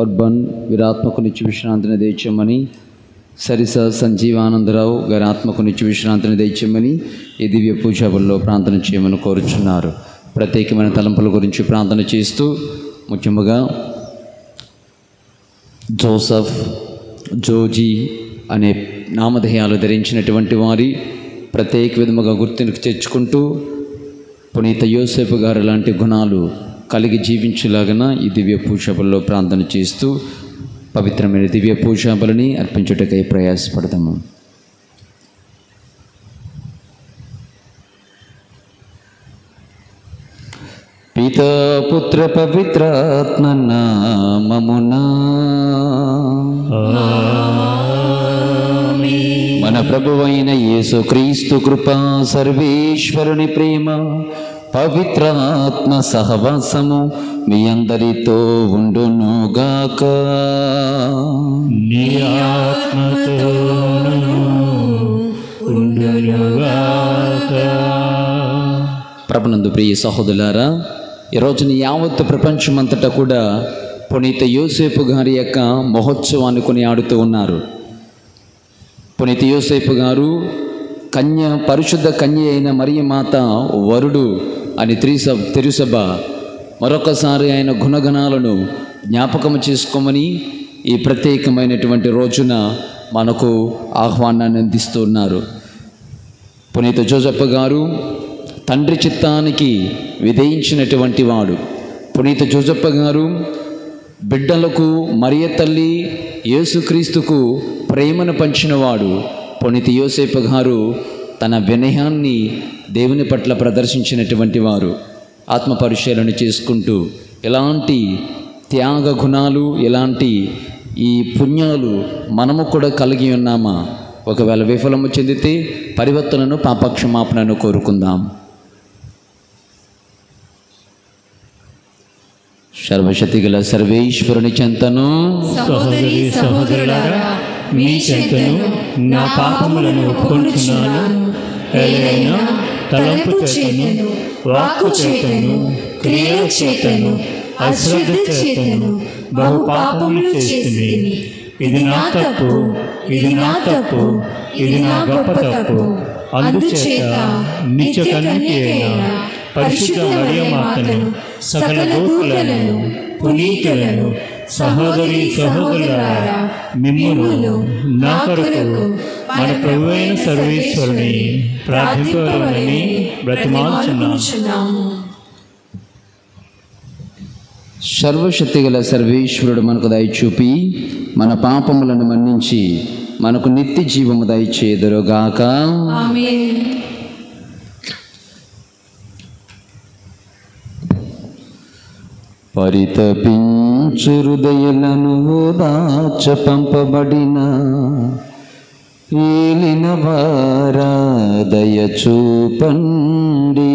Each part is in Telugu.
అర్బన్ వీరాత్మకు నిత్య విశ్రాంతిని దయచేయమని, సరిస సంజీవానందరావు గారి ఆత్మకు నిత్య విశ్రాంతిని దయచేయమని ఈ దివ్య పూజాబల్లో ప్రార్థన చేయమని కోరుచున్నారు. ప్రత్యేకమైన తలంపుల గురించి ప్రార్థన చేస్తూ ముఖ్యముగా జోసఫ్, జోజీ అనే నామధేయాలు ధరించినటువంటి వారి ప్రత్యేక విధముగా గుర్తుకు తెచ్చుకుంటూ పునీత యోసేపు గారు లాంటి గుణాలు కలిగి జీవించేలాగన ఈ దివ్య పూజాబల్లో ప్రార్థన చేస్తూ పవిత్రమైన దివ్య పూజాబలిని అర్పించుటకై ప్రయాసపడతాము. పితా పుత్ర పవిత్రాత్మ నామమునా మన ప్రభువైన యేసుక్రీస్తు కృపా, సర్వేశ్వరుని ప్రేమ, పవిత్రాత్మ సహవాసము మీ అందరితో ఉండునుగాక. నీ ఆత్మతోను ఉండునుగాక. ప్రభునందు ప్రియ సహోదరులారా, ఈరోజున యావత్ ప్రపంచమంతటా కూడా పునీత యోసేపు గారి యొక్క మహోత్సవాన్ని కొనియాడుతూ ఉన్నారు. పునీత యోసేపు గారు పరిశుద్ధ కన్య అయిన మరియమాత వరుడు అని తిరుసభ మరొకసారి ఆయన గుణగణాలను జ్ఞాపకం చేసుకోమని ఈ ప్రత్యేకమైనటువంటి రోజున మనకు ఆహ్వానాన్ని అందిస్తున్నారు. పునీత జోసెఫ్ గారు తండ్రి చిత్తానికి విధేయించినటువంటి వాడు. పునీత జోసెఫ్ గారు బిడ్డలకు మరియ తల్లి యేసుక్రీస్తుకు ప్రేమను పంచినవాడు. పునీత యోసేపు గారు తన వినయాన్ని దేవుని పట్ల ప్రదర్శించినటువంటి వారు. ఆత్మ పరిశీలన చేసుకుంటూ ఎలాంటి త్యాగ గుణాలు, ఎలాంటి ఈ పుణ్యాలు మనము కూడా కలిగి ఉన్నామా? ఒకవేళ విఫలము చెందితే పరివర్తనను, పాపక్షమాపణను కోరుకుందాం. సర్వశక్తి గల సర్వేశ్వరుని చెంతను, సహోదరి సహోదరులారా, మీ చెంతను నా పాపములను ఒప్పుకొనుచున్నాను. ఏదైనా తలంపు చేతను, వాక్కు చేతను, క్రియల చేతను, అశ్రద్ధ చేతను బహు పాపములు చేస్తుంది. ఇది నా తప్పు, ఇది నా తప్పు, ఇది నా గొప్ప తప్పు. అందుచేత నిత్య కన్యక అయిన పరిశుద్ధ మరియమాతను, సకల గోత్రులను, పునీతులను, సహోదరి సహోదరులారా, మిమ్మును నా కొరకు మన ప్రభువైన సర్వేశ్వరుని ప్రార్థింపవలెనని బ్రతిమాలుచున్నాము. సర్వశక్తి గల సర్వేశ్వరుడు మనకు దయచూపి మన పాపములను మన్నించి మనకు నిత్య జీవము దయచేయుదురుగాక. ఆమేన్. పరితపించు హృదయాలను ఓదార్చ పంపబడిన ఏలిన వారా దయ చూపండి.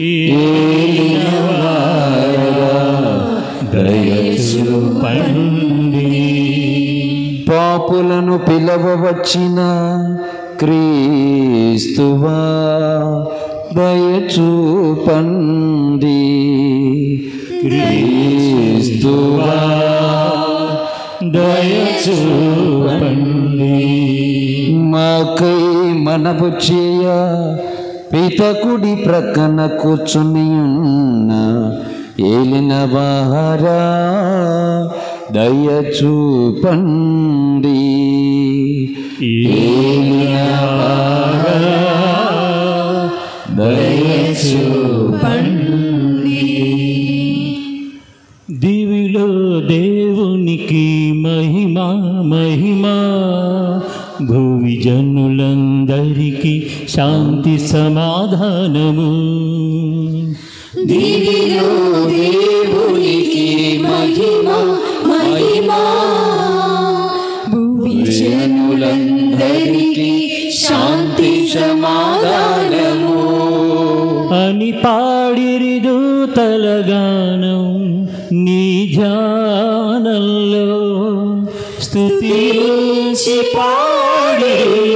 ఏలిన వారా దయ చూపండి. పాపులను పిలవవచ్చిన క్రీస్తువా దయ చూపండి. క్రీస్తువా దయ చూపండి. మాకై మనవు చేయ పితకుడి ప్రక్కన కూర్చునియున్న ఏలిన వారా దయ చూపండి. ఏలిన వారా దయ చూపండి. దివిలో దేవునికి మహిమా మహిమా, భూమి జనులందరికీ శాంతి సమాధానము. దివిలో దేవునికి మహిమా మహిమా, భూమి జనులందరికీ శాంతి సమాధానము అని పాడిరి దూతలగానం నీ ధ్యానంలో. స్తుతించి పాడిరి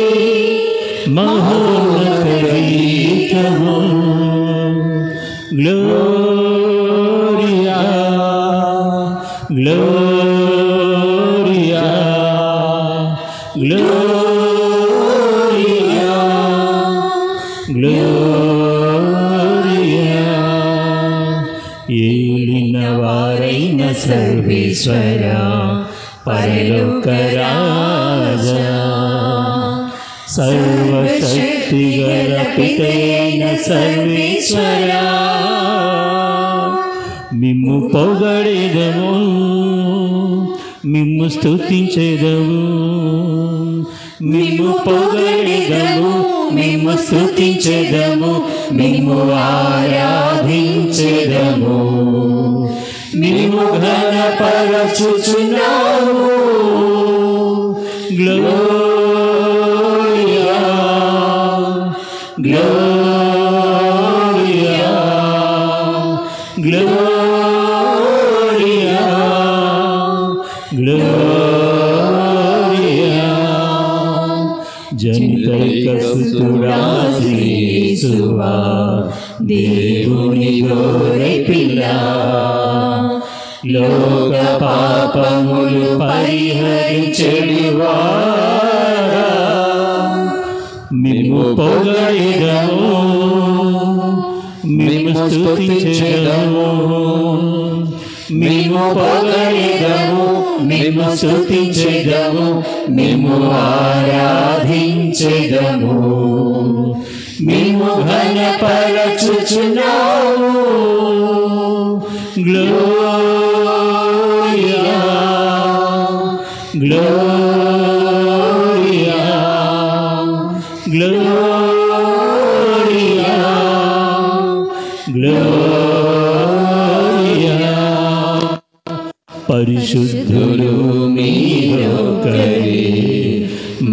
మహోన్నత గీతము. గ్లోరియా గ్లోరియా గ్లోరియా గ్లోరియా ఏలిన వారైన సర్వేశ్వర పరలోక రాజా సర్వశక్తి గల పితైన సర్వేశ్వర మిమ్ము పొగడెదము మిమ్ము స్తుతించెదము మిమ్ము పొగడెదము మిమ్ము స్తుతించెదము మిమ్ము ఆరాధించెదము మిమ్ము ఘనపరచుచున్నాము గ్లోరియా గ్లోరియా గ్లోరియా గ్లోరియా జనితైక సుతుడా యేసువా దేవుని గొర్రె పిల్ల లోక పాపములు పరిహరించెడివారా మిమ్ము పొగడెదము మిమ్ము స్తుతించెదము మిమ్ము పొగడెదము మిమ్ము స్తుతించెదము మిమ్ము ఆరాధించెదము మిమ్ము ఘనపరచుచున్నాము గ్లోరియా గ్లోరియా గ్లోరియా గ్లోరియా పరిశుద్ధులు మీరొకరే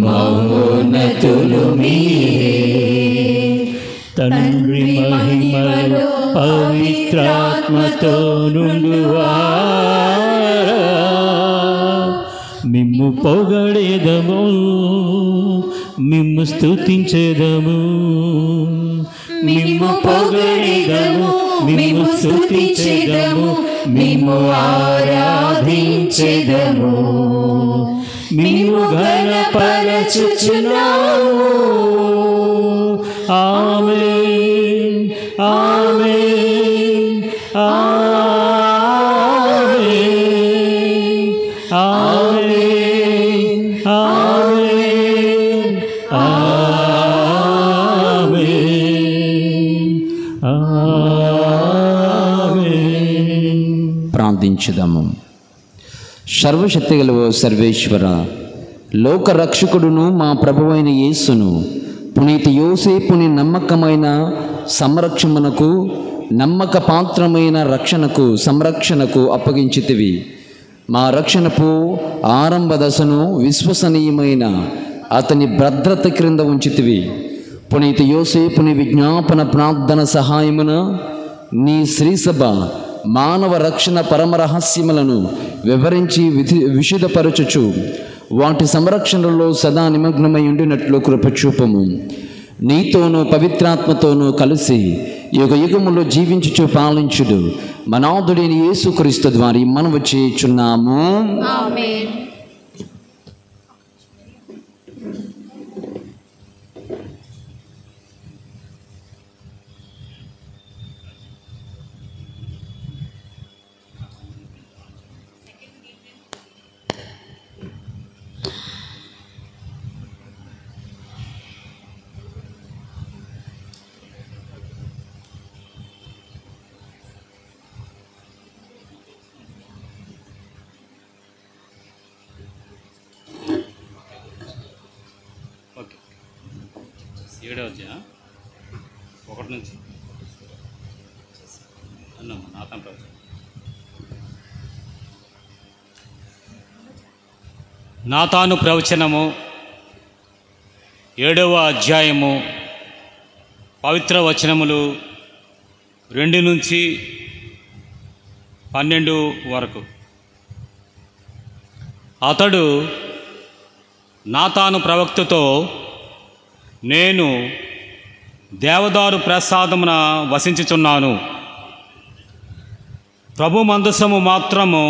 మహోన్నతులు మీరే తండ్రి మహిమలో పవిత్రాత్మతో నుండువారా మిమ్ము పొగడెదము మిమ్ము స్తుతించెదము మిమ్ము పొగడెదము మిమ్ము స్తుతించెదము మిమ్ము ఆరాధించెదము మిమ్ము ఘనపరచుచున్నాము ఆమేన్ ఆమేన్ ఆమేన్ ఆమేన్ ఆమేన్ ఆమేన్ ఆమేన్. ప్రార్థించుదాము. సర్వశక్తిగల ఓ సర్వేశ్వర, లోక రక్షకుడును మా ప్రభువైన యేసును పునీత యోసేపుని నమ్మకమైన సంరక్షణకు నమ్మక పాత్రమైన రక్షణకు సంరక్షణకు అప్పగించితివి. మా రక్షణకు ఆరంభ దశను విశ్వసనీయమైన అతని భద్రత క్రింద ఉంచితివి. పునీత యోసేపుని విజ్ఞాపన ప్రార్థన సహాయమున నీ శ్రీసభ మానవ రక్షణ పరమ రహస్యములను వివరించి విశుద్ధపరచుచు వాటి సంరక్షణలో సదా నిమగ్నమై ఉండినట్లు కృపచూపము. నీతోనూ పవిత్రాత్మతోనూ కలిసి యుగ యుగములో జీవించుచు పాలించుడు మనాథుడైన యేసుక్రీస్తు ద్వారా మనవి చేయుచున్నాము. ఆమేన్. ఓకే, 7వ అధ్యాయం 1 నుంచి అన్నాము. నాతాను ప్రవచనం. నాతాను ప్రవచనము 7వ అధ్యాయము పవిత్ర వచనములు 2 నుంచి 12 వరకు. అతడు నాతాను ప్రవక్తతో, నేను దేవదారు ప్రసాదమున వసించుచున్నాను, ప్రభు మందసము మాత్రము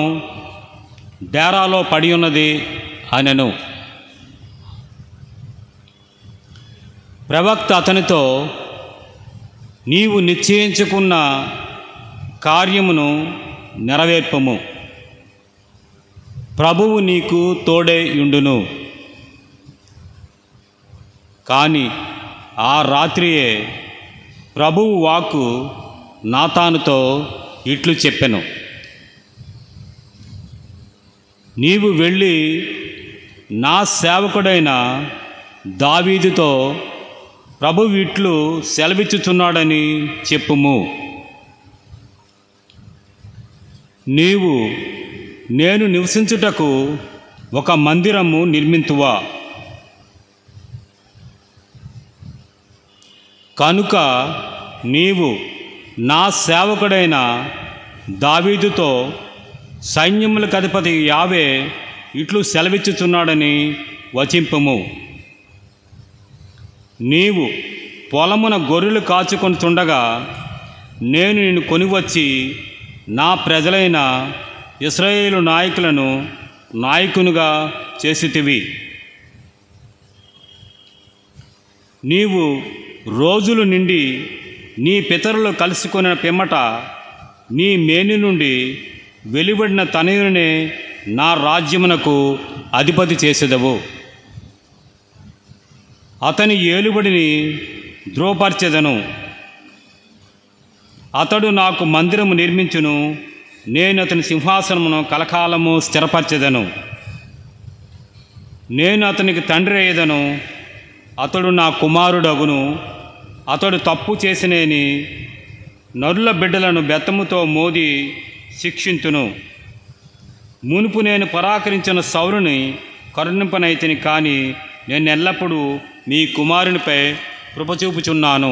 డేరాలో పడి ఉన్నది అనెను. ప్రవక్త అతనితో, నీవు నిశ్చయించుకున్న కార్యమును నెరవేర్పము, ప్రభువు నీకు తోడై యుండును. కానీ ఆ రాత్రియే ప్రభువు వాక్కు నాతానుతో ఇట్లు చెప్పెను, నీవు వెళ్ళి నా సేవకుడైన దావీదుతో ప్రభువు ఇట్లు సెలవిచ్చుచున్నాడని చెప్పుము. నీవు నేను నివసించుటకు ఒక మందిరము నిర్మింతువా? కనుక నీవు నా సేవకుడైన దావీదుతో సైన్యములకు అధిపతి యావే ఇట్లు సెలవిచ్చుచున్నాడని వచింపము. నీవు పొలమున గొర్రెలు కాచుకొనుచుండగా నేను నిన్ను కొనివచ్చి నా ప్రజలైన ఇశ్రాయేలు నాయకులను నాయకునిగా చేసితివి. నీవు రోజులు నిండి నీ పితరులు కలుసుకొనిన పిమ్మట నీ మేని నుండి వెలువడిన తనయునే నా రాజ్యమునకు అధిపతి చేసేదవు. అతని ఏలుబడిని ధ్రువపరచెదను. అతడు నాకు మందిరము నిర్మించును. నేను అతని సింహాసనమును కలకాలము స్థిరపరచెదను. నేను అతనికి తండ్రి అయ్యేదను. అతడు నా కుమారుడగును. అతడు తప్పు చేసినేని నరుల బిడ్డలను బెత్తముతో మోది శిక్షింతును. మునుపు నేను పరాకరించిన సౌలుని కరుణింపనైతిని, కానీ నేను ఎల్లప్పుడూ మీ కుమారునిపై కృప చూపుచున్నాను.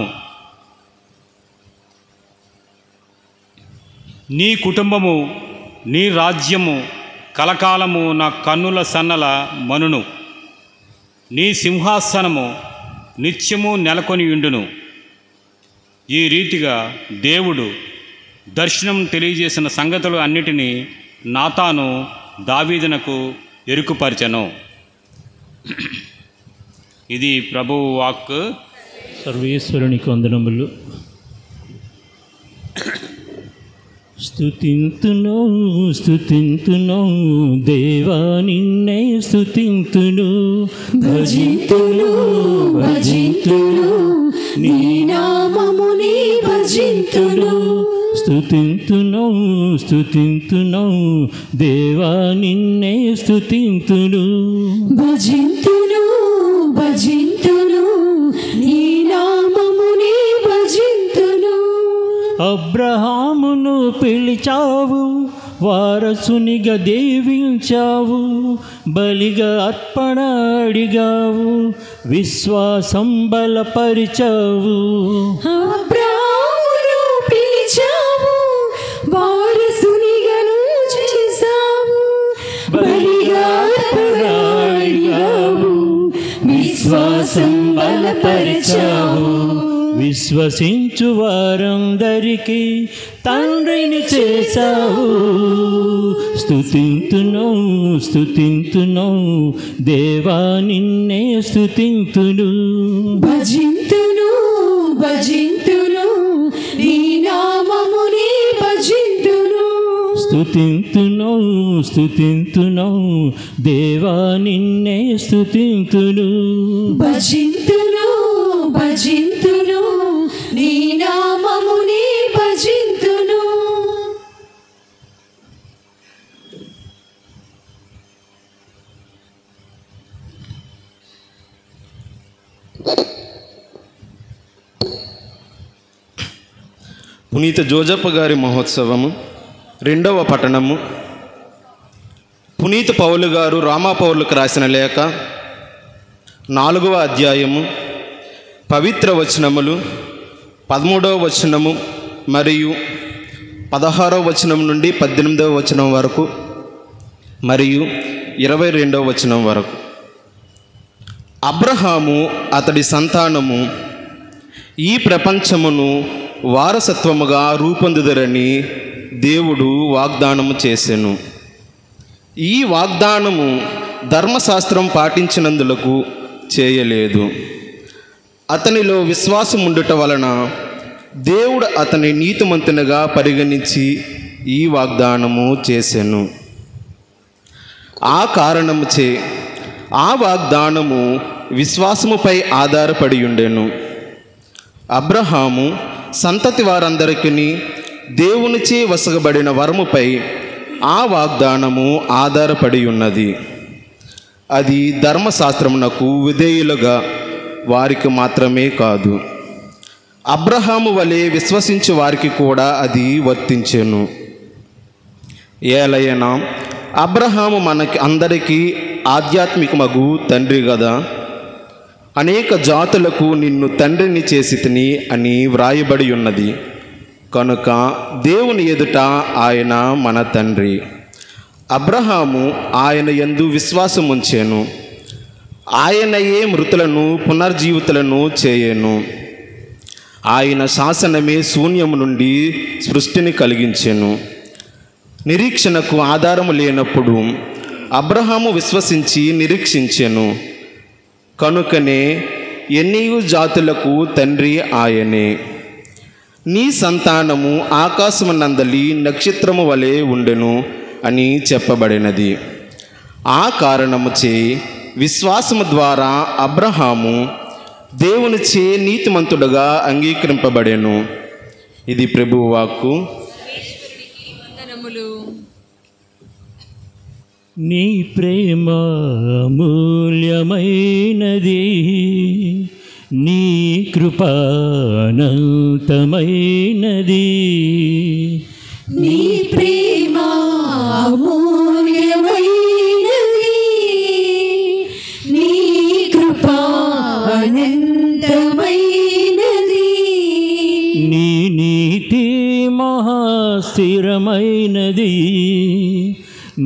నీ కుటుంబము నీ రాజ్యము కలకాలము నా కన్నుల సన్నల మనును. నీ సింహాసనము నిత్యము నెలకొని ఉండును. ఈ రీతిగా దేవుడు దర్శనం తెలియజేసిన సంగతులు అన్నిటినీ నాతాను దావీదునకు ఎరుకుపరచెను. ఇది ప్రభువు వాక్కు. సర్వేశ్వరునికి వందనములు. స్తుతింతును స్తుతింతును దేవా నిన్నే స్తుతింతును. భజింతును భజింతును నీ నామముని భజింతును. స్తుతింతును స్తుతింతును దేవా నిన్నే స్తుతింతును. భజింతును భజింతును నీ నామముని భజింతును. అబ్రహామును పిలిచావు, వారసునిగా దీవించావు, బలిగా అర్పణ అడిగావు, విశ్వాసం బలపరిచావు. అబ్రాహామును పిలిచావు, వారసునిగా చేశావు, బలిగా అర్పణ అడిగావు, విశ్వాసం బలపరిచావు. విశ్వసించు వారందరికీ తండ్రిని చేశావు. స్తుతింతును స్తుతింతును దేవా నిన్నే స్తుతింతును. భజింతును భజింతును నీ నామముని భజింతును. స్తుతింతును స్తుతింతును దేవా నిన్నే స్తుతింతును. భజింతును భజింతును నీ నామముని భజింతును. పునీత జోజప్ప గారి మహోత్సవము రెండవ పట్టణము. పునీత పౌలు గారు రామాపౌలుకు రాసిన లేఖ 4వ అధ్యాయము పవిత్ర వచనములు 13వ వచనము మరియు 16వ వచనం నుండి 18వ వచనం వరకు మరియు 22వ వచనం వరకు. అబ్రహాము అతడి సంతానము ఈ ప్రపంచమును వారసత్వముగా రూపొందుదరని దేవుడు వాగ్దానము చేసెను. ఈ వాగ్దానము ధర్మశాస్త్రం పాటించినందులకు చేయలేదు. అతనిలో విశ్వాసం ఉండుట వలన దేవుడు అతని నీతిమంతునిగా పరిగణించి ఈ వాగ్దానము చేసెను. ఆ కారణముచే ఆ వాగ్దానము విశ్వాసముపై ఆధారపడి ఉండెను. అబ్రహాము సంతతి వారందరికీ దేవునిచే వసగబడిన వరముపై ఆ వాగ్దానము ఆధారపడి ఉన్నది. అది ధర్మశాస్త్రమునకు విధేయులుగా వారికి మాత్రమే కాదు, అబ్రహాము వలె విశ్వసించే వారికి కూడా అది వర్తించెను. ఏలైనా అబ్రహాము మనకి అందరికీ ఆధ్యాత్మికమగు తండ్రి కదా. అనేక జాతులకు నిన్ను తండ్రిని చేసి తిని అని వ్రాయబడి ఉన్నది. కనుక దేవుని ఎదుట ఆయన మన తండ్రి. అబ్రహాము ఆయన యందు విశ్వాసం ఉంచెను. ఆయనయే మృతులను పునర్జీవితులను చేయెను. ఆయన శాసనమే శూన్యము నుండి సృష్టిని కలిగించెను. నిరీక్షణకు ఆధారము లేనప్పుడు అబ్రహాము విశ్వసించి నిరీక్షించెను. కనుకనే ఎన్ని జాతులకు తండ్రి ఆయనే. నీ సంతానము ఆకాశమునందలి నక్షత్రము వలె ఉండెను అని చెప్పబడినది. ఆ కారణముచే విశ్వాసము ద్వారా అబ్రహాము దేవునిచే నీతిమంతుడుగా అంగీకరింపబడెను. ఇది ప్రభువు వాక్కు. నీ ప్రేమ అమూల్యమైనది, నీ కృప అనంతమైనది. నీ ప్రేమ అమూల్యమైనది, నీ కృప అనంతమైనది. నీ నీతి మహాస్థిరమైనది,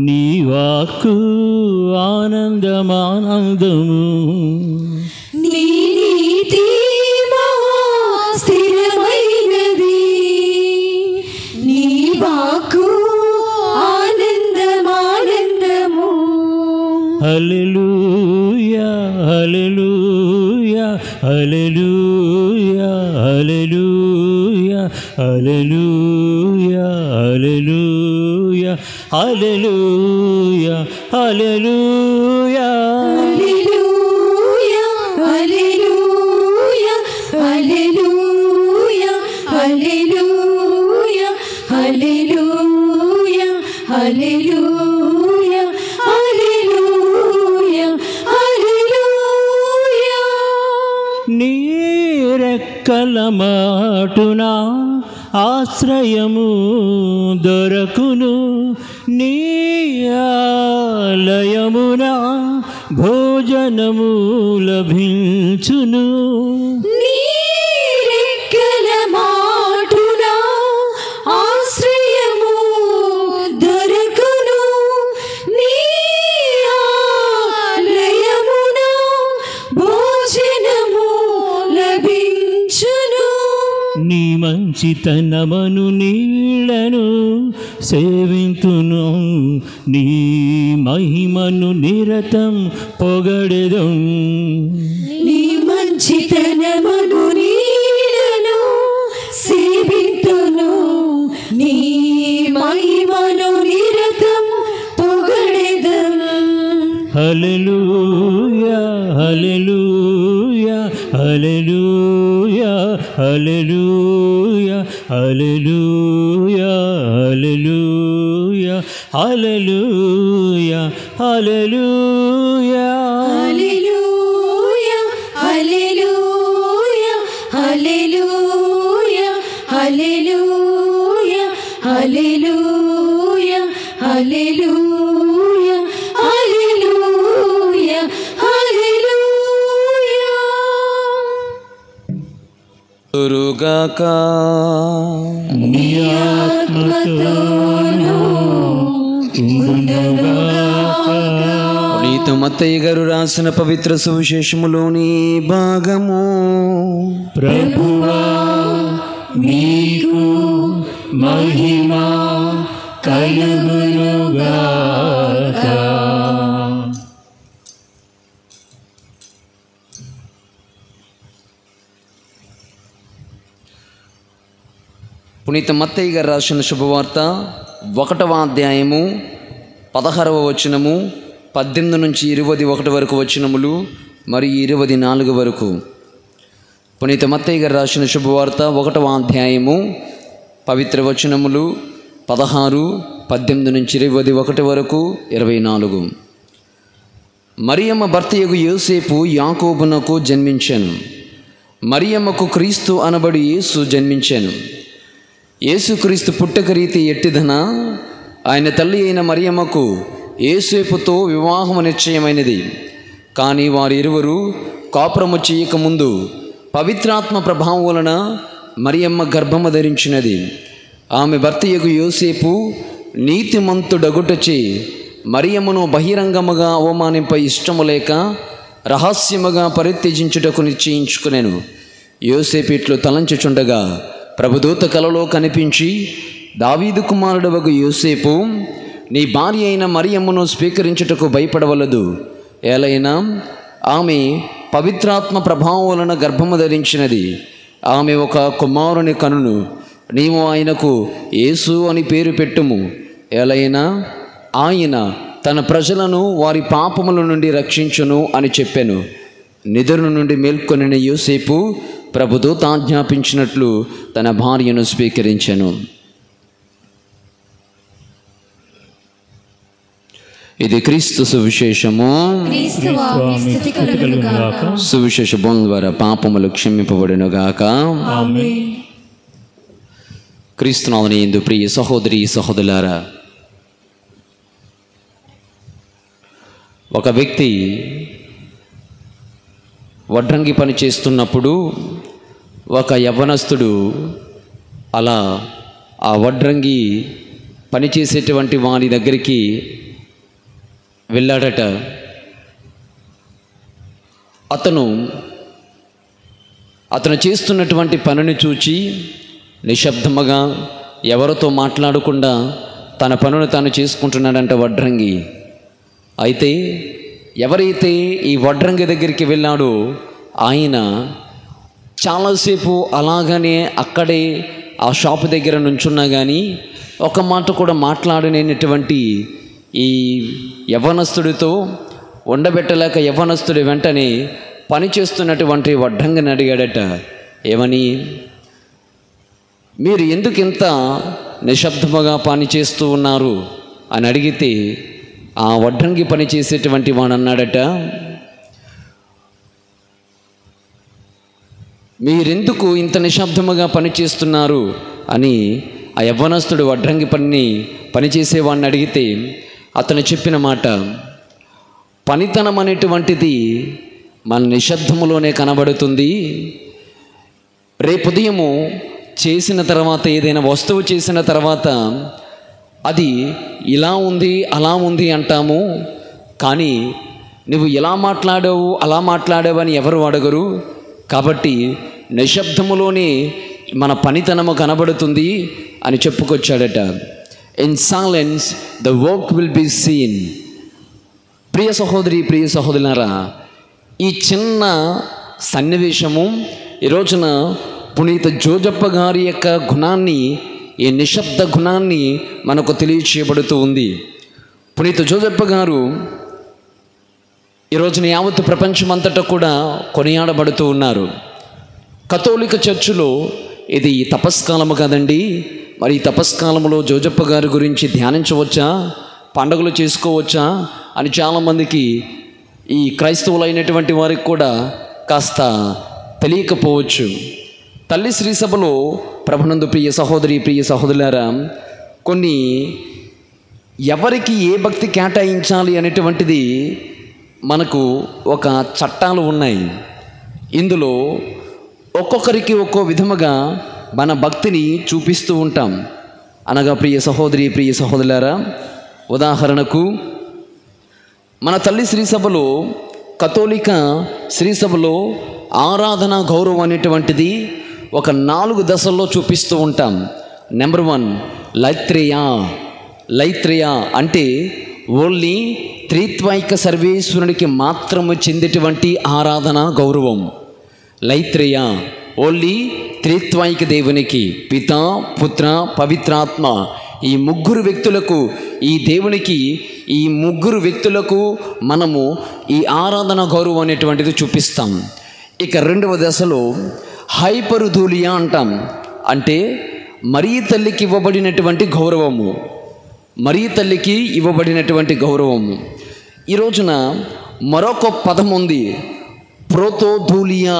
నీ వాక్కు ఆనందమానందము. నీ నీతి స్థిరమైనది, నీ వాక్కు ఆనందమానందము. హల్లెలూయా హల్లెలూయా హల్లెలూయా హల్లెలూయా హల్లెలూయా హల్లెలూయా హల్లెలూయా హల్లెలూయా హల్లెలూయా హల్లెలూయా హల్లెలూయా హల్లెలూయా హల్లెలూయా హల్లెలూయా హల్లెలూయా. నీ రెక్కల మాటున ఆశ్రయము దొరకును, నీ ఆలయమున భోజనము లభించును. నీ రెక్కల మాటున ఆశ్రయము దొరకును, నీ ఆలయమున భోజనము లభించును. నీ మంచితనమును నీళ్లను సేవింతును, నీ మహిమను నిరతం పొగడెదం. నీ మంచితనమును నీడను సేవింతును, నీ మహిమను నిరతం పొగడెదం. హల్లెలూయా హల్లెలూయా హల్లెలూయా హల్లెలూయా హల్లెలూయా హల్లెలూయా హల్లెలూయా హల్లెలూయా హల్లెలూయా హల్లెలూయా హల్లెలూయా హల్లెలూయా హల్లెలూయా హల్లెలూయా హల్లెలూయా. దురుగాక నీ ఆత్మతోను ఉండుగాక. పునీత మత్తయ్య గారు రాసిన పవిత్ర సువిశేషములోని భాగము. ప్రభువా నీకు మహిమ కలుగునుగాక. పునీత మత్తయి గారు రాసిన శుభవార్త 1వ అధ్యాయము 16వ వచనము, 18 నుంచి 21 వరకు వచనములు మరియు 24 వరకు. పునీత మత్తయి గారు రాసిన శుభవార్త 1వ అధ్యాయము పవిత్ర వచనములు 16, 18 నుంచి 21 వరకు 24. మరియమ్మ భర్తయగు యోసేపు యాకోబునకు జన్మించెను. మరియమ్మకు క్రీస్తు అనబడి యేసు జన్మించెను. యేసుక్రీస్తు పుట్టక రీతి ఎట్టిదన ఆయన తల్లి అయిన మరియమ్మకు యేసేపుతో వివాహము నిశ్చయమైనది. కానీ వారిరువురు కాపురము చేయకముందు పవిత్రాత్మ ప్రభావం వలన మరియమ్మ గర్భము ధరించినది. ఆమె భర్తయగు యోసేపు నీతిమంతుడగుటచే మరియమ్మను బహిరంగముగా అవమానింప ఇష్టము లేక రహస్యముగా పరిత్యజించుటకు నిశ్చయించుకునేను. యోసేపు ఇట్లు తలంచుచుండగా ప్రభుదూత కలలో కనిపించి, దావీదు కుమారుడవగు యోసేపు, నీ భార్య అయిన మరియమ్మను స్వీకరించుటకు భయపడవలదు. ఏలైనా ఆమె పవిత్రాత్మ ప్రభావం వలన గర్భము ధరించినది. ఆమె ఒక కుమారుని కనును. నీవు ఆయనకు యేసు అని పేరు పెట్టుము. ఏలైనా ఆయన తన ప్రజలను వారి పాపముల నుండి రక్షించును అని చెప్పాను. నిద్ర నుండి మేల్కొనిన యోసేపు ప్రభుదూత ఆజ్ఞాపించినట్లు తన భార్యను స్వీకరించెను. ఇది క్రీస్తు సువిశేషము. సువిశేష బోధన ద్వారా పాపములు క్షమింపబడును గాక. క్రీస్తునాథుని యందు ప్రియ సహోదరి సహోదరులారా, ఒక వ్యక్తి వడ్రంగి పని చేస్తున్నప్పుడు ఒక యవ్వనస్తుడు అలా ఆ వడ్రంగి పనిచేసేటువంటి వాని దగ్గరికి వెళ్ళాడట. అతను చేస్తున్నటువంటి పనిని చూచి నిశ్శబ్దముగా ఎవరితో మాట్లాడకుండా తన పనును తాను చేసుకుంటున్నాడంట వడ్రంగి. అయితే ఎవరైతే ఈ వడ్రంగి దగ్గరికి వెళ్ళాడో ఆయన చాలాసేపు అలాగనే అక్కడే ఆ షాపు దగ్గర నుంచున్నా కానీ ఒక మాట కూడా మాట్లాడలేనటువంటి ఈ యవ్వనస్తుడితో ఉండబెట్టలేక యవ్వనస్తుడి వెంటనే పనిచేస్తున్నటువంటి వడ్రంగిని అడిగాడట, ఏమని, మీరు ఎందుకు ఇంత నిశ్శబ్దముగా పని చేస్తూ ఉన్నారు అని అడిగితే ఆ వడ్రంగి పని చేసేటువంటి వాడు అన్నాడట, మీరెందుకు ఇంత నిశ్శబ్దముగా పనిచేస్తున్నారు అని ఆ యవ్వనస్తుడు వడ్రంగి పనిచేసేవాడిని అడిగితే అతను చెప్పిన మాట, పనితనం అనేటువంటిది మన నిశ్శబ్దములోనే కనబడుతుంది. రేపు ఉదయము చేసిన తర్వాత ఏదైనా వస్తువు చేసిన తర్వాత అది ఇలా ఉంది అలా ఉంది అంటాము, కానీ నువ్వు ఇలా మాట్లాడావు అలా మాట్లాడావు అని ఎవరు అడగరు. కాబట్టి నిశ్శబ్దములోనే మన పనితనము కనబడుతుంది అని చెప్పుకొచ్చాడట. In silence the work will be seen. ప్రియ సహోదరి ప్రియ సహోదరులారా, ఈ చిన్న సన్నివేశము ఈ రోజున పునీత జోజప్ప గారి యొక్క గుణాన్ని, ఈ నిశ్శబ్ద గుణాన్ని మనకు తెలియచేయబడుతూ ఉంది. పునీత జోజప్ప గారు ఈ రోజున యావత్ ప్రపంచమంతటా కూడా కొనియాడబడుతూ ఉన్నారు. కథోలిక చర్చిలో ఇది తపస్కాలము కదండి, మరి ఈ తపస్కాలంలో జోజప్ప గారి గురించి ధ్యానించవచ్చా, పండుగలు చేసుకోవచ్చా అని చాలామందికి, ఈ క్రైస్తవులైనటువంటి వారికి కూడా కాస్త తెలియకపోవచ్చు. తల్లి శ్రీ సభలో ప్రభునందు ప్రియ సహోదరి ప్రియ సహోదరులారా, కొన్ని ఎవరికి ఏ భక్తి కేటాయించాలి అనేటువంటిది మనకు ఒక చట్టాలు ఉన్నాయి. ఇందులో ఒక్కొక్కరికి ఒక్కో విధముగా మన భక్తిని చూపిస్తూ ఉంటాం. అనగా ప్రియ సహోదరి ప్రియ సహోదరులారా, ఉదాహరణకు మన తల్లి శ్రీ సభలో, కథోలిక శ్రీ సభలో ఆరాధన గౌరవం అనేటువంటిది ఒక 4 దశల్లో చూపిస్తూ ఉంటాం. నెంబర్ 1 లైత్రేయా అంటే ఓన్లీ త్రిత్వైక సర్వేశ్వరునికి మాత్రము చెందేటువంటి ఆరాధన గౌరవం. లైత్రేయ ఓన్లీ త్రిత్వైక దేవునికి, పిత, పుత్ర, పవిత్రాత్మ, ఈ ముగ్గురు వ్యక్తులకు, ఈ దేవునికి, ఈ ముగ్గురు వ్యక్తులకు మనము ఈ ఆరాధన గౌరవం అనేటువంటిది చూపిస్తాం. ఇక రెండవ దశలో హైపరుధూలియా అంటాం. అంటే మరియ తల్లికి ఇవ్వబడినటువంటి గౌరవము, మరియ తల్లికి ఇవ్వబడినటువంటి గౌరవము. ఈ రోజున మరొక పదం ఉంది, ప్రోతోధూలియా.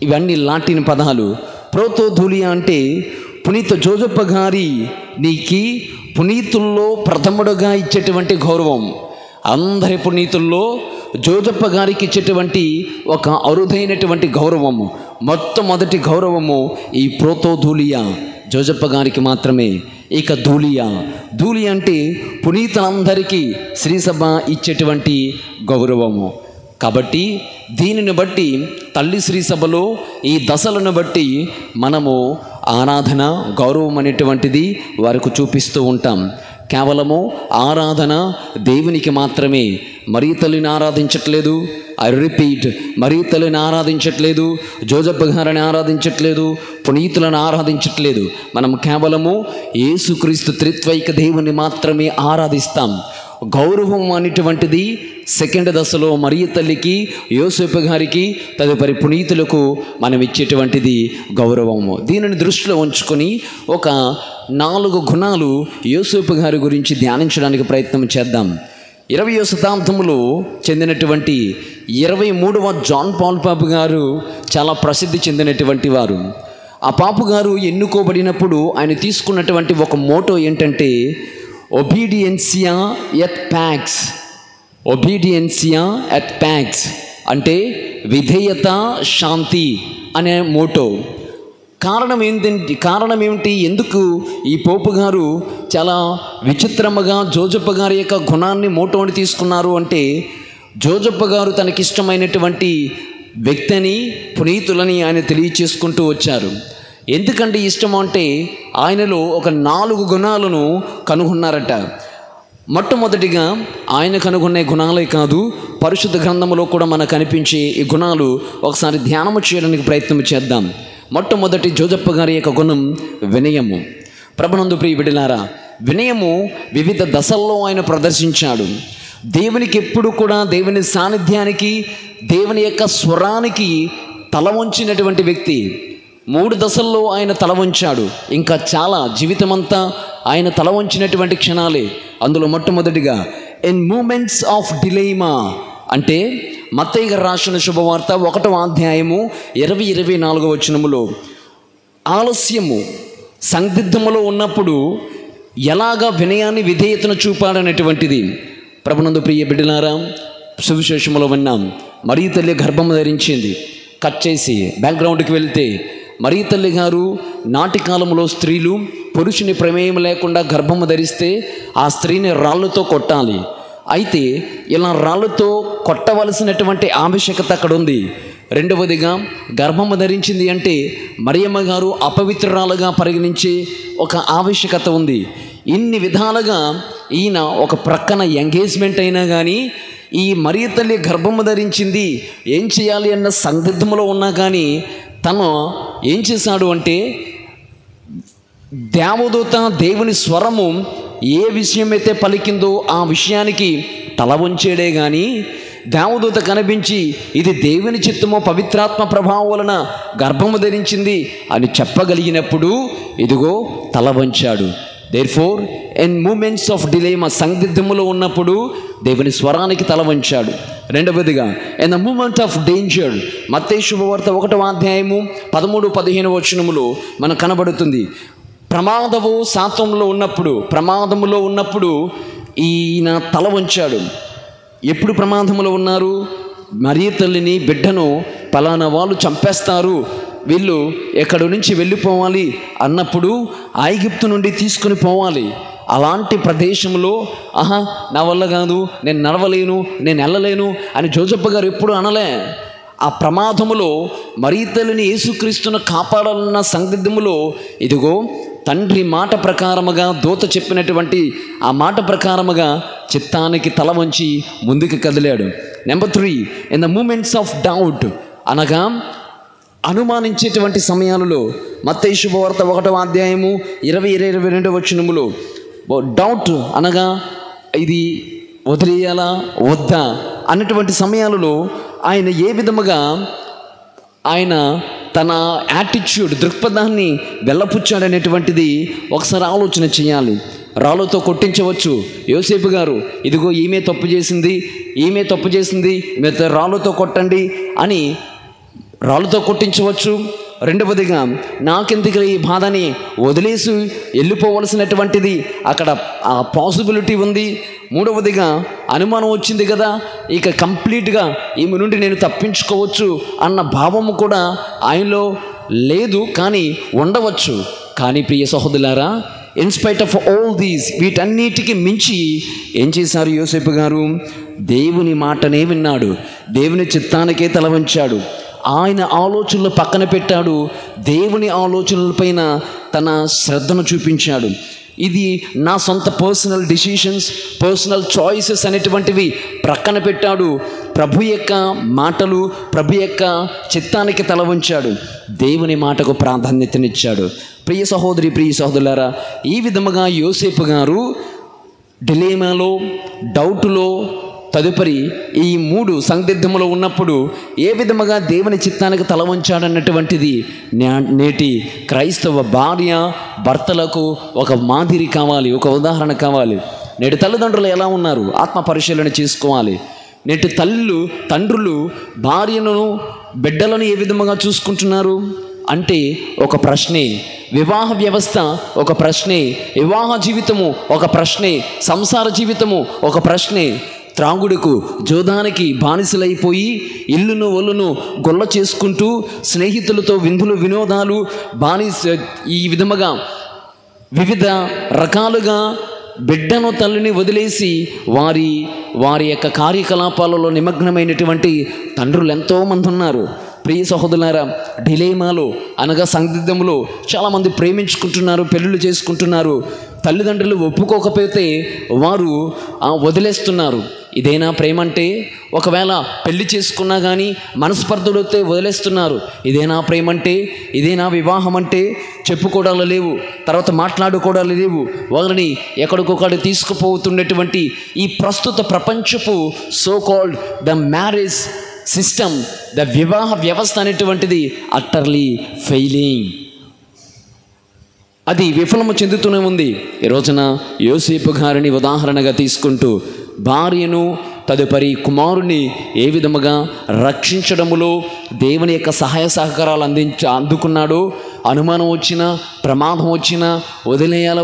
ఇవన్నీ లాటిన్ పదాలు. ప్రోతోధూలియా అంటే పునీత జోజప్ప గారి నీకి పునీతుల్లో ప్రథముడుగా ఇచ్చేటువంటి గౌరవం. అందరి పునీతుల్లో జోజప్ప గారికి ఇచ్చేటువంటి ఒక అరుదైనటువంటి గౌరవము, మొట్టమొదటి గౌరవము ఈ ప్రోతోధూలియా జోజప్ప గారికి మాత్రమే. ఇక ధూలియా అంటే పునీతులందరికీ శ్రీసభ ఇచ్చేటువంటి గౌరవము. కాబట్టి దీనిని బట్టి తల్లి శ్రీసభలో ఈ దశలను బట్టి మనము ఆరాధన గౌరవం అనేటువంటిది వారికి చూపిస్తూ ఉంటాం. కేవలము ఆరాధన దేవునికి మాత్రమే. మరియ తల్లిని ఆరాధించట్లేదు, ఐ రిపీట్, మరియ తల్లిని ఆరాధించట్లేదు, జోజప్ప గారిని ఆరాధించట్లేదు, పునీతులను ఆరాధించట్లేదు. మనం కేవలము యేసుక్రీస్తు త్రిత్వైక దేవుని మాత్రమే ఆరాధిస్తాం. గౌరవం అనేటువంటిది సెకండ్ దశలో మరియ తల్లికి, యోసేపు గారికి, తదుపరి పునీతులకు మనం ఇచ్చేటువంటిది గౌరవము. దీనిని దృష్టిలో ఉంచుకొని ఒక 4 గుణాలు యోసేపు గారి గురించి ధ్యానించడానికి ప్రయత్నం చేద్దాం. 20వ శతాబ్దంలో చెందినటువంటి 23వ జాన్ పాల్ పాపు గారు చాలా ప్రసిద్ధి చెందినటువంటి వారు. ఆ పాపు గారు ఎన్నుకోబడినప్పుడు ఆయన తీసుకున్నటువంటి ఒక మోటో ఏంటంటే ఒబీడియన్సియా ఎట్ ప్యాక్స్. ఒబీడియన్సియా ఎట్ ప్యాక్స్ అంటే విధేయత, శాంతి అనే మోటో. కారణం ఏమిటి? ఎందుకు ఈ పోపు గారు చాలా విచిత్రముగా జోజప్ప గారి యొక్క గుణాన్ని మోటోని తీసుకున్నారు అంటే, జోజప్ప గారు తనకిష్టమైనటువంటి వ్యక్తిని, పునీతులని ఆయన తెలియచేసుకుంటూ వచ్చారు. ఎందుకంటే ఇష్టం అంటే ఆయనలో ఒక 4 గుణాలను కనుగొన్నారట. మొట్టమొదటిగా ఆయన కనుగొనే గుణాలే కాదు, పరిశుద్ధ గ్రంథంలో కూడా మనకు కనిపించే ఈ గుణాలు ఒకసారి ధ్యానము చేయడానికి ప్రయత్నం చేద్దాం. మొట్టమొదటి జోజప్ప గారి యొక్క గుణం వినయము. ప్రభునందు ప్రియ బిడ్డలారా, వినయము వివిధ దశల్లో ఆయన ప్రదర్శించాడు. దేవునికి ఎప్పుడు కూడా, దేవుని సాన్నిధ్యానికి, దేవుని యొక్క స్వరానికి తల వంచినటువంటి వ్యక్తి. 3 దశల్లో ఆయన తల వంచాడు. ఇంకా చాలా జీవితమంతా ఆయన తల వంచినటువంటి క్షణాలే. అందులో మొట్టమొదటిగా ఇన్ మూమెంట్స్ ఆఫ్ డిలేమా అంటే మత్తయి గారు రాసిన శుభవార్త 1వ అధ్యాయము 20-24 వచనములో ఆలస్యము, సందిగ్ధములో ఉన్నప్పుడు ఎలాగా వినయాన్ని, విధేయతను చూపాడనేటువంటిది. ప్రభునందు ప్రియ బిడ్డలారా, సువిశేషములో విన్నాం, మరియ తల్లి గర్భము ధరించింది. కట్ చేసి బ్యాక్గ్రౌండ్కి వెళ్తే, మరియ తల్లి గారు నాటి కాలంలో స్త్రీలు పురుషుని ప్రమేయం లేకుండా గర్భము ధరిస్తే ఆ స్త్రీని రాళ్ళతో కొట్టాలి. అయితే ఇలా రాళ్ళతో కొట్టవలసినటువంటి ఆవశ్యకత అక్కడ ఉంది. రెండవదిగా గర్భము ధరించింది అంటే మరియమ్మ గారు అపవిత్రురాలుగా పరిగణించే ఒక ఆవశ్యకత ఉంది. ఇన్ని విధాలుగా ఈయన ఒక ప్రక్కన ఎంగేజ్మెంట్ అయినా కానీ, ఈ మరియ తల్లి గర్భము ధరించింది, ఏం చేయాలి అన్న సందిగ్ధంలో ఉన్నా కానీ తను ఏం చేశాడు అంటే, దేవదూత దేవుని స్వరము ఏ విషయమైతే పలికిందో ఆ విషయానికి తల వంచేడే కానీ, దేవదూత కనిపించి ఇది దేవుని చిత్తమో పవిత్రాత్మ ప్రభావం వలన గర్భము ధరించింది అని చెప్పగలిగినప్పుడు ఇదిగో తల వంచాడు. Therefore in moments of dilemma, సందిగ్ధములో ఉన్నప్పుడు దేవుని స్వరానికి తల వంచాడు. రెండవదిగా in the moment of danger, మత్తయి శుభవార్త 1వ అధ్యాయము 13-15 వచనములో మనకు కనబడుతుంది. ప్రమాదములో ఉన్నప్పుడు ఈయన తల వంచాడు. ఎప్పుడు ప్రమాదములో ఉన్నారు? మరియ తల్లిని, బిడ్డను పలానా వాళ్ళు చంపేస్తారు, వీళ్ళు ఎక్కడి నుంచి వెళ్ళిపోవాలి అన్నప్పుడు ఐగుప్తు నుండి తీసుకుని పోవాలి. అలాంటి ప్రదేశంలో నా వల్ల కాదు, నేను నడవలేను, నేను వెళ్ళలేను అని జోజప్ప గారు ఎప్పుడు అనలే. ఆ ప్రమాదములో మరియ తల్లిని, యేసుక్రీస్తును కాపాడాలన్న సందిగ్ధములో ఇదిగో తండ్రి మాట ప్రకారముగా, దూత చెప్పినటువంటి ఆ మాట ప్రకారముగా చిత్తానికి తల వంచి ముందుకు కదిలాడు. Number 3 in the moments of doubt, అనగా అనుమానించేటువంటి సమయాలలో మత్తయి శుభవార్త 1వ అధ్యాయము 20-22 వచనములో డౌట్ అనగా ఇది వదిలేయాలా వద్దా అన్నటువంటి సమయాలలో ఆయన ఏ విధముగా ఆయన తన యాటిట్యూడ్ దృక్పథాన్ని వెళ్ళపుచ్చాడనేటువంటిది ఒకసారి ఆలోచన చేయాలి. రాళ్ళతో కొట్టించవచ్చు. యోసేపు గారు ఇదిగో ఈమె తప్పు చేసింది మీరు రాళ్ళతో కొట్టండి అని రాళ్ళతో కొట్టించవచ్చు. రెండవదిగా నాకెందుకు ఈ బాధని వదిలేసి వెళ్ళిపోవలసినటువంటిది అక్కడ ఆ పాసిబిలిటీ ఉంది. మూడవదిగా అనుమానం వచ్చింది కదా, ఇక కంప్లీట్గా ఈమె నుండి నేను తప్పించుకోవచ్చు అన్న భావము కూడా ఆయనలో లేదు, కానీ ఉండవచ్చు. కానీ ప్రియ సహోదరులారా, ఇన్స్పైట్ ఆఫ్ ఆల్ దీస్, వీటన్నిటికీ మించి ఏం చేశారు యోసేపు గారు? దేవుని మాటనే విన్నాడు, దేవుని చిత్తానికే తల వంచాడు, ఆయన ఆలోచనలు పక్కన పెట్టాడు, దేవుని ఆలోచనలపైన తన శ్రద్ధను చూపించాడు. ఇది నా సొంత పర్సనల్ డిసిషన్స్, పర్సనల్ చాయిసెస్ అనేటువంటివి ప్రక్కన పెట్టాడు. ప్రభు యొక్క మాటలు, ప్రభు యొక్క చిత్తానికి తల వంచాడు, దేవుని మాటకు ప్రాధాన్యతనిచ్చాడు. ప్రియ సహోదరి, ప్రియ సహోదరులారా, ఈ విధముగా యోసేపు గారు డిలేమాలో, డౌటులో, తదుపరి ఈ 3 సందిగ్ధములో ఉన్నప్పుడు ఏ విధముగా దేవుని చిత్తానికి తల వంచాడన్నటువంటిది నేటి క్రైస్తవ భార్య భర్తలకు ఒక మాదిరి కావాలి, ఒక ఉదాహరణ కావాలి. నేటి తల్లిదండ్రులు ఎలా ఉన్నారు? ఆత్మ పరిశీలన చేసుకోవాలి. నేటి తండ్రులు భార్యను, బిడ్డలను ఏ విధముగా చూసుకుంటున్నారు అంటే ఒక ప్రశ్నే. వివాహ వ్యవస్థ ఒక ప్రశ్నే, వివాహ జీవితము ఒక ప్రశ్నే, సంసార జీవితము ఒక ప్రశ్నే. త్రాగుడుకు, జోదానికి బానిసలైపోయి ఇల్లును ఒళ్ళును గొల్ల చేసుకుంటూ స్నేహితులతో విందులు, వినోదాలు, ఈ విధముగా వివిధ రకాలుగా బిడ్డను, తల్లిని వదిలేసి వారి యొక్క కార్యకలాపాలలో నిమగ్నమైనటువంటి తండ్రులు ఎంతోమంది ఉన్నారు. ప్రియ సహోదరులారా, డిలేమాలో అనగా సందిగ్ధంలో చాలామంది ప్రేమించుకుంటున్నారు, పెళ్ళిళ్ళు చేసుకుంటున్నారు. తల్లిదండ్రులు ఒప్పుకోకపోతే వారు వదిలేస్తున్నారు. ఇదేనా ప్రేమ అంటే? ఒకవేళ పెళ్లి చేసుకున్నా కానీ మనస్పర్ధలతో వదిలేస్తున్నారు. ఇదేనా ప్రేమ అంటే? ఇదేనా వివాహం అంటే? చెప్పుకోవడాలు లేవు, తర్వాత మాట్లాడుకోవడాలు లేవు, వారిని ఎక్కడికొకడు తీసుకుపోతున్నటువంటి ఈ ప్రస్తుత ప్రపంచపు so called the marriage system, the వివాహ వ్యవస్థ అనేటువంటిది అట్టర్లీ ఫెయిలింగ్, అది విఫలము చెందుతూనే ఉంది. ఈ రోజున యోసేపు గారిని ఉదాహరణగా తీసుకుంటూ భార్యను, తదుపరి కుమారుని ఏ విధముగా రక్షించడములో దేవుని యొక్క సహాయ సహకారాలు అందుకున్నాడో, అనుమానం వచ్చినా, ప్రమాదం వచ్చినా, వదిలేయాలా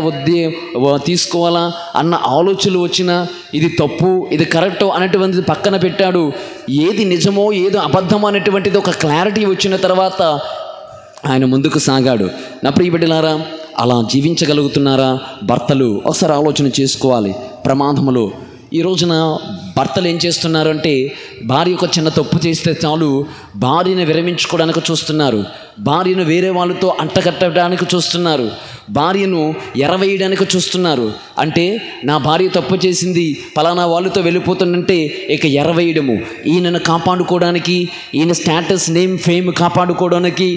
తీసుకోవాలా అన్న ఆలోచనలు వచ్చినా, ఇది తప్పు ఇది కరెక్ట్ అనేటువంటిది పక్కన పెట్టాడు. ఏది నిజమో ఏదో అబద్ధమో అనేటువంటిది ఒక క్లారిటీ వచ్చిన తర్వాత ఆయన ముందుకు సాగాడు. నా ప్రియ బిడ్డలారా, అలా జీవించగలుగుతున్నారా భర్తలు? ఒకసారి ఆలోచన చేసుకోవాలి. ప్రమాదములో ఈ రోజున భర్తలు ఏం చేస్తున్నారు అంటే, భార్య ఒక చిన్న తప్పు చేస్తే చాలు భార్యను విరమించుకోవడానికి చూస్తున్నారు, భార్యను వేరే వాళ్ళతో అంటగట్టడానికి చూస్తున్నారు, భార్యను ఎరవేయడానికి చూస్తున్నారు. అంటే నా భార్య తప్పు చేసింది, పలానా వాళ్ళతో వెళ్ళిపోతుందంటే ఇక ఎరవేయడము, ఈయనను కాపాడుకోవడానికి, ఈయన స్టేటస్, నేమ్, ఫేమ్ కాపాడుకోవడానికి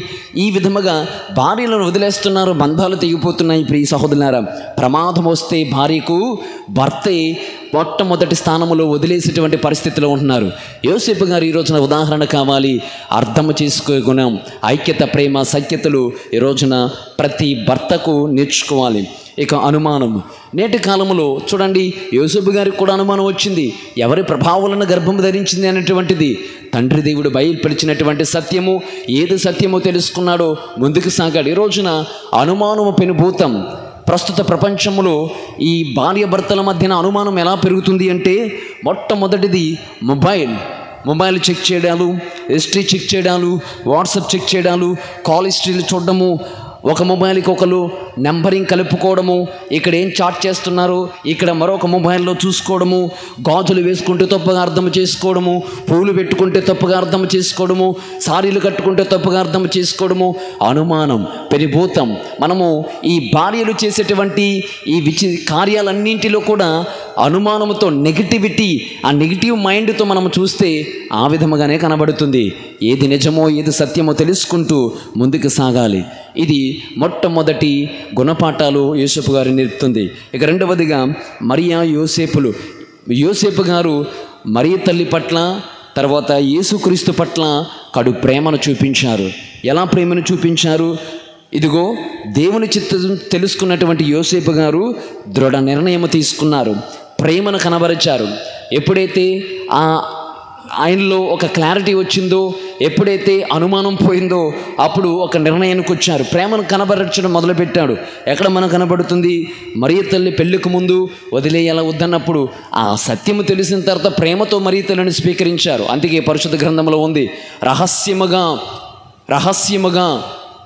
ఈ విధముగా భార్యలను వదిలేస్తున్నారు. బంధాలు తెగిపోతున్నాయి. ప్రియ సహోదరులారా, ప్రమాదం వస్తే భార్యకు భర్తే మొట్టమొదటి స్థానంలో వదిలేసేటువంటి పరిస్థితిలో ఉంటున్నారు. యోసేపు గారు ఈ రోజున ఉదాహరణ కావాలి. అర్థం చేసుకో గుణం, ఐక్యత, ప్రేమ, సఖ్యతలు ఈ రోజున ప్రతి భర్తకు నేర్చుకోవాలి. ఇక అనుమానం, నేటి కాలంలో చూడండి, యోసేపు గారికి కూడా అనుమానం వచ్చింది. ఎవరి ప్రభావాలను గర్భం ధరించింది అనేటువంటిది తండ్రి దేవుడు బయలుపరిచినటువంటి సత్యము, ఏది సత్యమో తెలుసుకున్నాడో ముందుకు సాగాడు. ఈ రోజున అనుమానము పెనుభూతం. ప్రస్తుత ప్రపంచంలో ఈ భార్య భర్తల మధ్యన అనుమానం ఎలా పెరుగుతుంది అంటే, మొట్టమొదటిది మొబైల్ చెక్ చేయడాలు, హిస్టరీ చెక్ చేయడాలు, వాట్సాప్ చెక్ చేయడాలు, కాల్ హిస్టరీలు చూడడము, ఒక మొబైల్కి ఒకరు నెంబరింగ్ కలుపుకోవడము, ఇక్కడ ఏం చాట్ చేస్తున్నారు ఇక్కడ మరొక మొబైల్లో చూసుకోవడము, గాజులు వేసుకుంటే తప్పుగా అర్థం చేసుకోవడము, పూలు పెట్టుకుంటే తప్పుగా అర్థం చేసుకోవడము, సారీలు కట్టుకుంటే తప్పుగా అర్థం చేసుకోవడము, అనుమానం పెరిభూతం. మనము ఈ భార్యలు చేసేటువంటి ఈ కార్యాలన్నింటిలో కూడా అనుమానంతో నెగిటివిటీ, ఆ నెగిటివ్ మైండ్తో మనం చూస్తే ఆ విధముగానే కనబడుతుంది. ఏది నిజమో ఏది సత్యమో తెలుసుకుంటూ ముందుకు సాగాలి. ఇది మొట్టమొదటి గుణపాఠాలు యోసేపు గారు నేర్పుతుంది. ఇక రెండవదిగా మరియా యోసేపులు. యోసేపు గారు మరియ తల్లి పట్ల, తర్వాత యేసుక్రీస్తు పట్ల కడు ప్రేమను చూపించారు. ఎలా ప్రేమను చూపించారు? ఇదిగో దేవుని చిత్తం తెలుసుకున్నటువంటి యోసేపు గారు దృఢ నిర్ణయం తీసుకున్నారు, ప్రేమను కనబరిచారు. ఎప్పుడైతే ఆయనలో ఒక క్లారిటీ వచ్చిందో, ఎప్పుడైతే అనుమానం పోయిందో, అప్పుడు ఒక నిర్ణయానికి వచ్చారు, ప్రేమను కనబరచడం మొదలుపెట్టాడు. ఎక్కడ మనకు కనబడుతుంది? మరియ తల్లి పెళ్ళికి ముందు వదిలేయాల వద్దన్నప్పుడు ఆ సత్యము తెలిసిన తర్వాత ప్రేమతో మరియ తల్లిని స్వీకరించారు. అందుకే పరిశుద్ధ గ్రంథంలో ఉంది, రహస్యముగా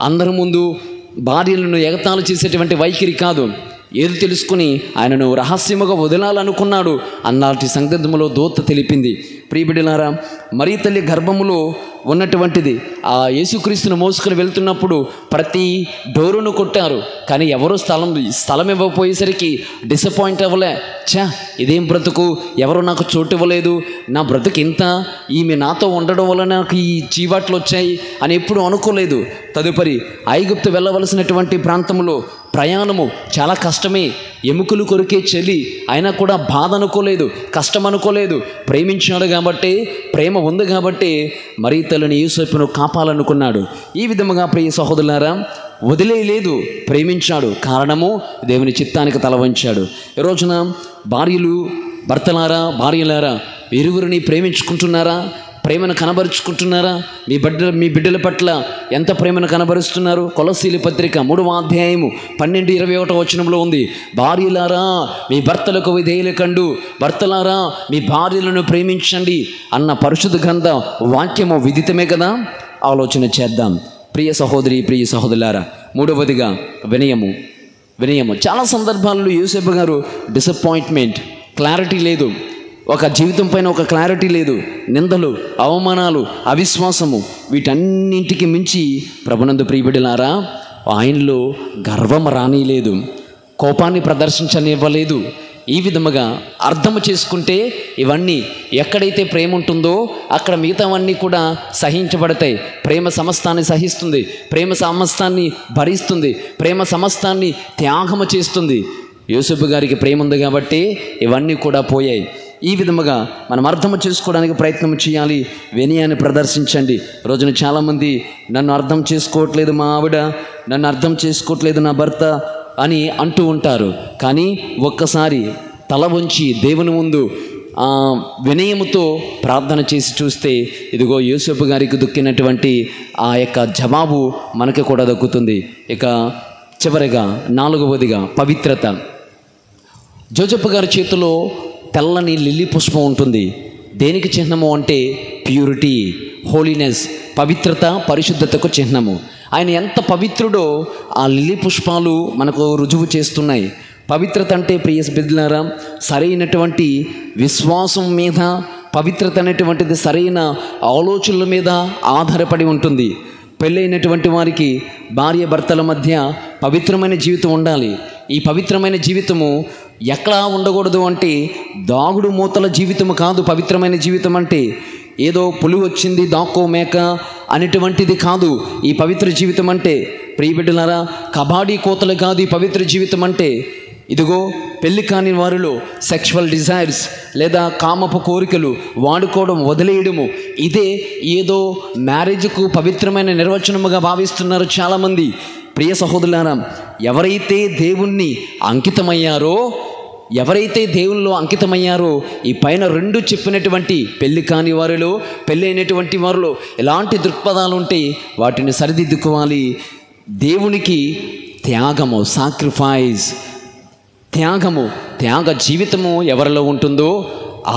అందరి ముందు భార్యలను ఎగతాళి చేసేటువంటి వైఖరి కాదు. ఏది తెలుసుకుని ఆయనను రహస్యముగా వదలాలనుకున్నాడు అన్నాటి సందర్భంలో దూత తెలిపింది. ప్రియబిడ్డలారా, మరియ తల్లి గర్భములో ఉన్నటువంటిది ఆ యేసుక్రీస్తును మోసుకుని వెళ్తున్నప్పుడు ప్రతి డోరును కొట్టారు, కానీ ఎవరూ స్థలం ఇవ్వకపోయేసరికి డిసప్పాయింట్ అవ్వలే. ఇదేం బ్రతుకు, ఎవరు నాకు చోటు ఇవ్వలేదు, నా బ్రతుకు ఇంత, ఈమె నాతో ఉండడం వల్ల నాకు ఈ చీవాట్లు వచ్చాయి అని ఎప్పుడూ అనుకోలేదు. తదుపరి ఐగుప్తు వెళ్ళవలసినటువంటి ప్రాంతంలో ప్రయాణము చాలా కష్టమే, ఎముకలు కొరికే చలి, అయినా కూడా బాధ అనుకోలేదు, కష్టం అనుకోలేదు. ప్రేమించాడు కాబట్టి, ప్రేమ ఉంది కాబట్టి మరియ తల్లిని యోసేపును కాపాలనుకున్నాడు. ఈ విధముగా ప్రియ సహోదరులారా, వదిలేయలేదు, ప్రేమించాడు. కారణము దేవుని చిత్తానికి తల వంచాడు. ఈ రోజున భార్యలారా ఇరువురిని ప్రేమించుకుంటున్నారా? ప్రేమను కనబరుచుకుంటున్నారా? మీ బిడ్డల పట్ల ఎంత ప్రేమను కనబరుస్తున్నారు? కొలస్సీల పత్రిక 3వ అధ్యాయము 12-21 వచనంలో ఉంది, భార్యలారా మీ భర్తలకు విధేయులు కండు, భర్తలారా మీ భార్యలను ప్రేమించండి అన్న పరిశుద్ధ గ్రంథ వాక్యము విదితమే కదా. ఆలోచన చేద్దాం ప్రియ సహోదరి, ప్రియ సహోదరులారా. మూడవదిగా వినయము. చాలా సందర్భాల్లో యోసేపు గారు డిసప్పాయింట్మెంట్, క్లారిటీ లేదు, ఒక జీవితం పైన ఒక క్లారిటీ లేదు, నిందలు, అవమానాలు, అవిశ్వాసము, వీటన్నింటికి మించి ప్రభునందు ప్రియబిడ్డలారా ఆయనలో గర్వం రానిలేదు, కోపాన్ని ప్రదర్శించనివ్వలేదు. ఈ విధముగా అర్థము చేసుకుంటే ఇవన్నీ ఎక్కడైతే ప్రేమ ఉంటుందో అక్కడ మిగతావన్నీ కూడా సహించబడతాయి. ప్రేమ సమస్తాన్ని సహిస్తుంది, ప్రేమ సమస్తాన్ని భరిస్తుంది, ప్రేమ సమస్తాన్ని త్యాగము చేస్తుంది. యోసేపు గారికి ప్రేమ ఉంది కాబట్టి ఇవన్నీ కూడా పోయాయి. ఈ విధముగా మనం అర్థం చేసుకోవడానికి ప్రయత్నం చేయాలి, వినయాన్ని ప్రదర్శించండి. రోజున చాలామంది నన్ను అర్థం చేసుకోవట్లేదు మా ఆవిడ, నన్ను అర్థం చేసుకోవట్లేదు నా భర్త అని అంటూ ఉంటారు. కానీ ఒక్కసారి తల వంచి దేవుని ముందు వినయముతో ప్రార్థన చేసి చూస్తే ఇదిగో యోసేపు గారికి దొక్కినటువంటి ఆ యొక్క జవాబు మనకి కూడా దక్కుతుంది. ఇక చివరిగా 4వదిగా పవిత్రత. జోజప్ప గారి చేతిలో తెల్లని లిల్లీ పుష్పం ఉంటుంది. దేనికి చిహ్నము అంటే ప్యూరిటీ, హోలీనెస్, పవిత్రత, పరిశుద్ధతకు చిహ్నము. ఆయన ఎంత పవిత్రుడో ఆ లిల్లీ పుష్పాలు మనకు రుజువు చేస్తున్నాయి. పవిత్రత అంటే ప్రియ బిడ్డలారా సరైనటువంటి విశ్వాసం మీద, పవిత్రత అనేటువంటిది సరైన ఆలోచనల మీద ఆధారపడి ఉంటుంది. పెళ్ళైనటువంటి వారికి భార్య భర్తల మధ్య పవిత్రమైన జీవితం ఉండాలి. ఈ పవిత్రమైన జీవితము ఎక్కడా ఉండకూడదు అంటే దాగుడు మూతల జీవితము కాదు. పవిత్రమైన జీవితం అంటే ఏదో పులి వచ్చింది దాక్కో మేక అనేటువంటిది కాదు. ఈ పవిత్ర జీవితం అంటే ప్రియబిడ్డలారా కబాడీ కోతలు కాదు. ఈ పవిత్ర జీవితం అంటే ఇదిగో పెళ్ళి కాని వారిలో సెక్షువల్ డిజైర్స్ లేదా కామపు కోరికలు వాడుకోవడం, వదిలేయడము, ఇదే ఏదో మ్యారేజ్కు పవిత్రమైన నిర్వచనముగా భావిస్తున్నారు చాలామంది. ప్రియ సహోదరులారా, ఎవరైతే దేవుణ్ణి అంకితమయ్యారో, ఎవరైతే దేవుల్లో అంకితమయ్యారో ఈ పైన 2 చెప్పినటువంటి పెళ్ళి కాని వారిలో, పెళ్ళైనటువంటి వారిలో ఎలాంటి దృక్పథాలు ఉంటే వాటిని సరిదిద్దుకోవాలి. దేవునికి త్యాగము, సాక్రిఫైస్, త్యాగ జీవితము ఎవరిలో ఉంటుందో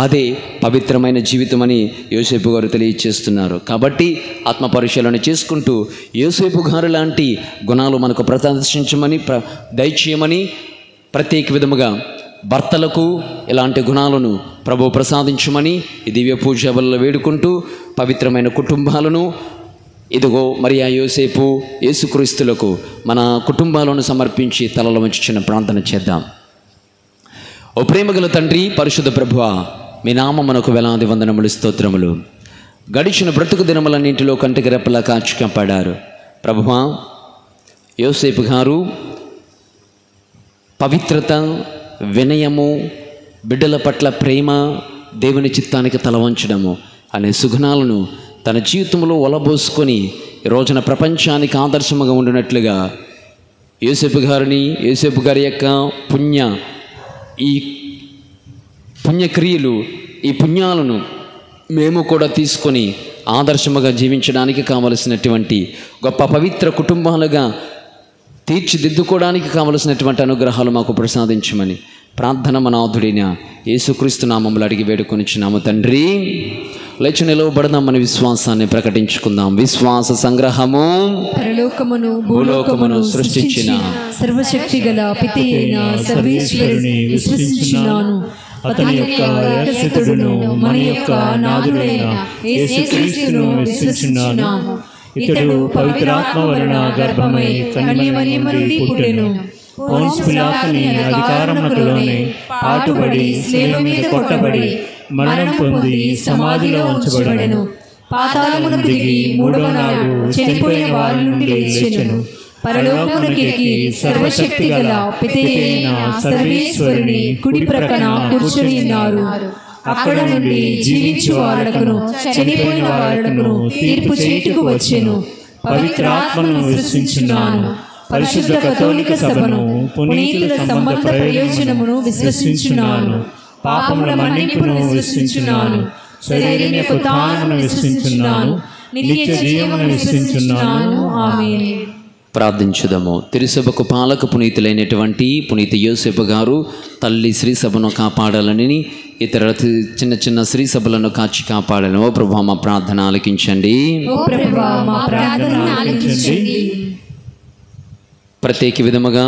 అదే పవిత్రమైన జీవితం అని యోసేపు గారు తెలియచేస్తున్నారు. కాబట్టి ఆత్మ పరిశీలన చేసుకుంటూ యోసేపు గారు లాంటి గుణాలు మనకు ప్రదర్శించమని దయచేయమని ప్రత్యేక విధముగా భర్తలకు ఇలాంటి గుణాలను ప్రభు ప్రసాదించమని ఈ దివ్య పూజ వల్ల వేడుకుంటూ పవిత్రమైన కుటుంబాలను ఇదిగో మరియా యోసేపు యేసుక్రీస్తులకు మన కుటుంబాలను సమర్పించి తలలో వంచి చిన్న ప్రార్థన చేద్దాం. ఓ ప్రేమగల తండ్రి, పరిశుద్ధ ప్రభువా, మీ నామమునకు వేలాది వందనములు, స్తోత్రములు. గడిచిన బ్రతుకు దినములన్నింటిలో కంటికి రెప్పలా కాచి కాపాడారు. ప్రభువా, యోసేపు గారు పవిత్రత, వినయము, బిడ్డల పట్ల ప్రేమ, దేవుని చిత్తానికి తలవంచడము అనే సుగుణాలను తన జీవితంలో ఒలబోసుకొని ఈ రోజున ప్రపంచానికి ఆదర్శముగా ఉండినట్లుగా యోసేపు గారి యొక్క ఈ పుణ్యక్రియలు, ఈ పుణ్యాలను మేము కూడా తీసుకొని ఆదర్శముగా జీవించడానికి కావలసినటువంటి గొప్ప పవిత్ర కుటుంబాలుగా తీర్చిదిద్దుకోవడానికి కావలసినటువంటి అనుగ్రహాలు మాకు ప్రసాదించమని ప్రార్థన మనాథుడైన యేసుక్రీస్తు నామములు అడిగి వేడుకొనిచున్నాము తండ్రి. లేచి నిలవబడదామని విశ్వాసాన్ని ప్రకటించుకుందాం. విశ్వాస సంగ్రహము. పరలోకమును భూలోకమును సృష్టించిన సర్వశక్తి గల పితి అయిన సర్వేశ్వరుని విశ్వసించున్నాను. అతని యొక్క ఏకసుతుడును మన యొక్క నాథుడైన యేసుక్రీస్తును విశ్వసించున్నాను. ఇతడు పవిత్రాత్మ వలన గర్భమై కన్యమరియమనుండి పుట్టెను. పోన్సు పిలాతుని అధికారములోనే పాటుబడి శిలువ మీద కొట్టబడి మరణం పొంది సమాధిలో ఉంచబడెను. పాతాళమునకు దిగి మూడవ నాడు చనిపోయిన వారి నుండి లేచెను. పరలోకమునకెక్కి సర్వశక్తి గల పితి అయిన సర్వేశ్వరుని కుడి ప్రక్కన కూర్చుని ఉన్నారు. అక్కడ నుండి జీవించు వారకును చనిపోయిన వారకును తీర్పు చేయుటకు వచ్చెను. పవిత్రాత్మను విశ్వసించున్నాను. పరిశుద్ధ కథోలిక సభను, పునీతుల సంబంధ ప్రయోజనమును విశ్వసించున్నాను. పాపముల మన్నింపును విశ్వసించున్నాను. శరీరం యొక్క ఉత్థానమును విశ్వసించున్నాను. నిత్య జీవమును విశ్వసించున్నాను. ఆమేన్. ప్రార్థించుదాము. తిరుసభకు పాలక పునీతులైనటువంటి పునీత యోసేపు గారు తల్లి శ్రీ సభను కాపాడాలని, ఇతర చిన్న చిన్న శ్రీ సభలను కాచి కాపాడాలని ఓ ప్రభువా మా ప్రార్థన ఆలకించండి. ప్రత్యేక విధముగా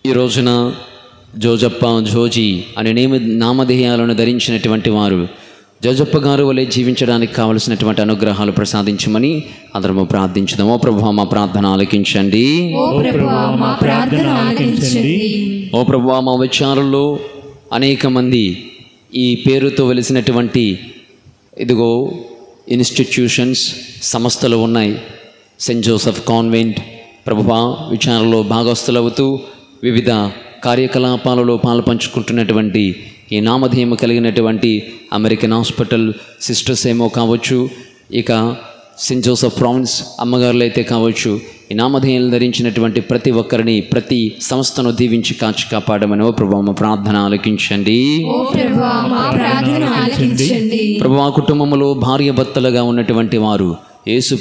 ఈ రోజున జోజప్ప, జోజీ అనే నామధేయాలను ధరించినటువంటి వారు జోజప్ప గారు వలె జీవించడానికి కావలసినటువంటి అనుగ్రహాలు ప్రసాదించమని అందరము ప్రార్థించుదాము. ఓ ప్రభువా మా ప్రార్థన ఆలకించండి. ఓ ప్రభువా మా విచారంలో అనేక మంది ఈ పేరుతో వెలిసినటువంటి ఇదిగో ఇన్స్టిట్యూషన్స్, సంస్థలు ఉన్నాయి. సెయింట్ జోసెఫ్ కాన్వెంట్ ప్రభువా విచారణలో భాగస్థులవుతూ వివిధ కార్యకలాపాలలో పాల్పంచుకుంటున్నటువంటి ఈ నామధేయము కలిగినటువంటి అమెరికన్ హాస్పిటల్ సిస్టర్స్ ఏమో కావచ్చు, ఇక సెయింట్ జోసెఫ్ ప్రావిన్స్ అమ్మగారులు అయితే కావచ్చు, ఈ నామధేయాలు ధరించినటువంటి ప్రతి ఒక్కరిని, ప్రతి సంస్థను దీవించి కాచి కాపాడమని ఓ ప్రభువా మా ప్రార్థన ఆలకించండి. ప్రభువా కుటుంబంలో భార్య భర్తలుగా ఉన్నటువంటి వారు యేసు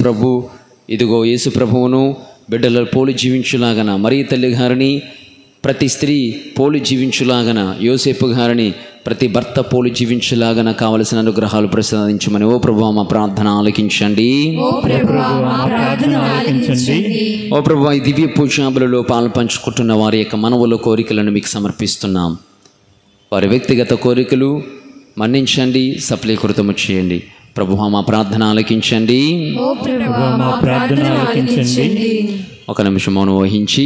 ప్రభువును బిడ్డల పోలి జీవించులాగన, మరియ తల్లి గారిని ప్రతి స్త్రీ పోలి జీవించులాగన, యోసేపు గారిని ప్రతి భర్త పోలి జీవించులాగన కావలసిన అనుగ్రహాలు ప్రసాదించమని ఓ ప్రభువా మా ప్రార్థన ఆలకించండి. ఓ ప్రభువా ఈ దివ్య పూజాబులలో పాల్పంచుకుంటున్న వారి యొక్క మనవుల కోరికలను మీకు సమర్పిస్తున్నాం. వారి వ్యక్తిగత కోరికలు మన్నించండి, సఫలీకృతము చేయండి. ప్రభువా మా ప్రార్థన ఆలకించండి. ఒక నిమిషం మౌనం వహించి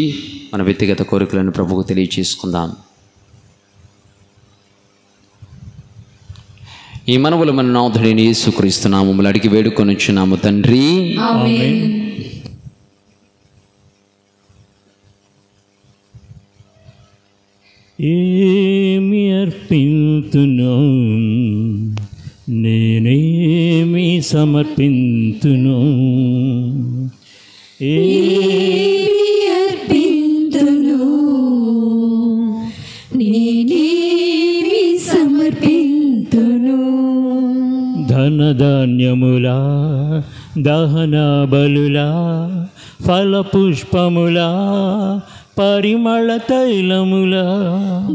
మన వ్యక్తిగత కోరికలను ప్రభువుకు తెలియచేసుకుందాం. ఈ మనవులు మన నాథుడైన యేసుక్రీస్తు నామములో అడిగి వేడుకొనుచున్నాము తండ్రి. ఏమి అర్పింతును, నేనేమి సమర్పింతును, నేనేమి సమర్పింతును. ధనధాన్యములా, దహన బలులా, ఫలపుష్పములా, పరిమళ తైలములా,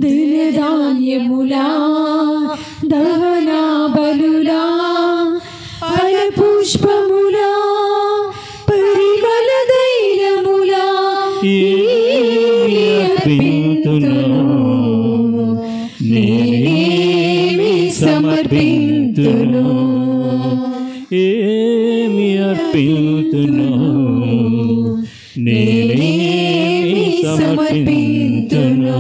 ధనధాన్యములా, దహన బలులా, ఫలపుష్పములా, పరిమళ తైలములా, ఏమి అర్పింతును, నేనేమి సమర్పింతును, ఏమి అర్పింతును, నేనేమి సమర్పింతును.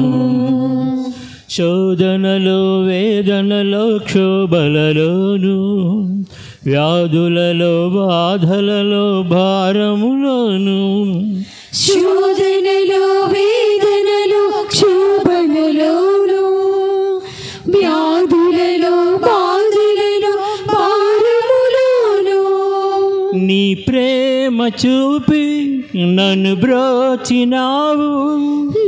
శోధనలో వేదనలో క్షోభలలోను వ్యాధులలో బాధలలో భారములోను శోధనలో వేదనలో క్షోభనలోను వ్యాధులలో బాధలలో భారములోను నీ ప్రేమ చూపి నన్ను బ్రోచినావు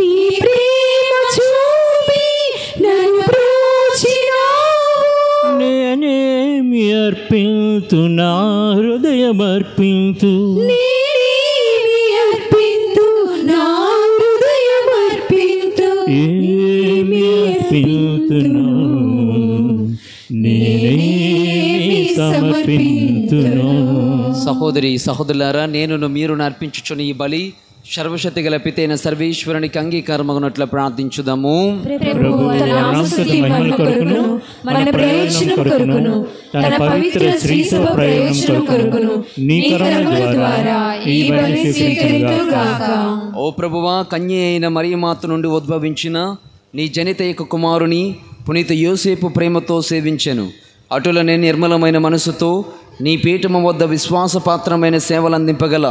నీ ప్రేమ చూపి నన్ను బ్రోచినావు నేనేమి అర్పింతునా హృదయమర్పింతు నేనేమి అర్పింతు నా హృదయమర్పింతు ఏమి అర్పింతును నేనేమి సమర్పింతును. సహోదరి సహోదరులారా, నేనును మీరును అర్పించుచున్న ఈ బలి సర్వశక్తి గల పితైన సర్వేశ్వరునికి అంగీకారమగునట్లు ప్రార్థించుదాము. ప్రభువు తన నామస్తుతి మహిమ కొరకును మన ప్రయోజనం కొరకును తన పవిత్ర శ్రీసభ ప్రయోజనం కొరకును నీ కరుణ ద్వారా ఈ బలి స్వీకరించుగాక. ఓ ప్రభువా, కన్య అయిన మరియమాత నుండి ఉద్భవించిన నీ జనితైక కుమారుని పునీత యోసేపు ప్రేమతో సేవించెను. అటులనే నిర్మలమైన మనసుతో నీ పీఠము వద్ద విశ్వాసపాత్రమైన సేవలు అందింపగల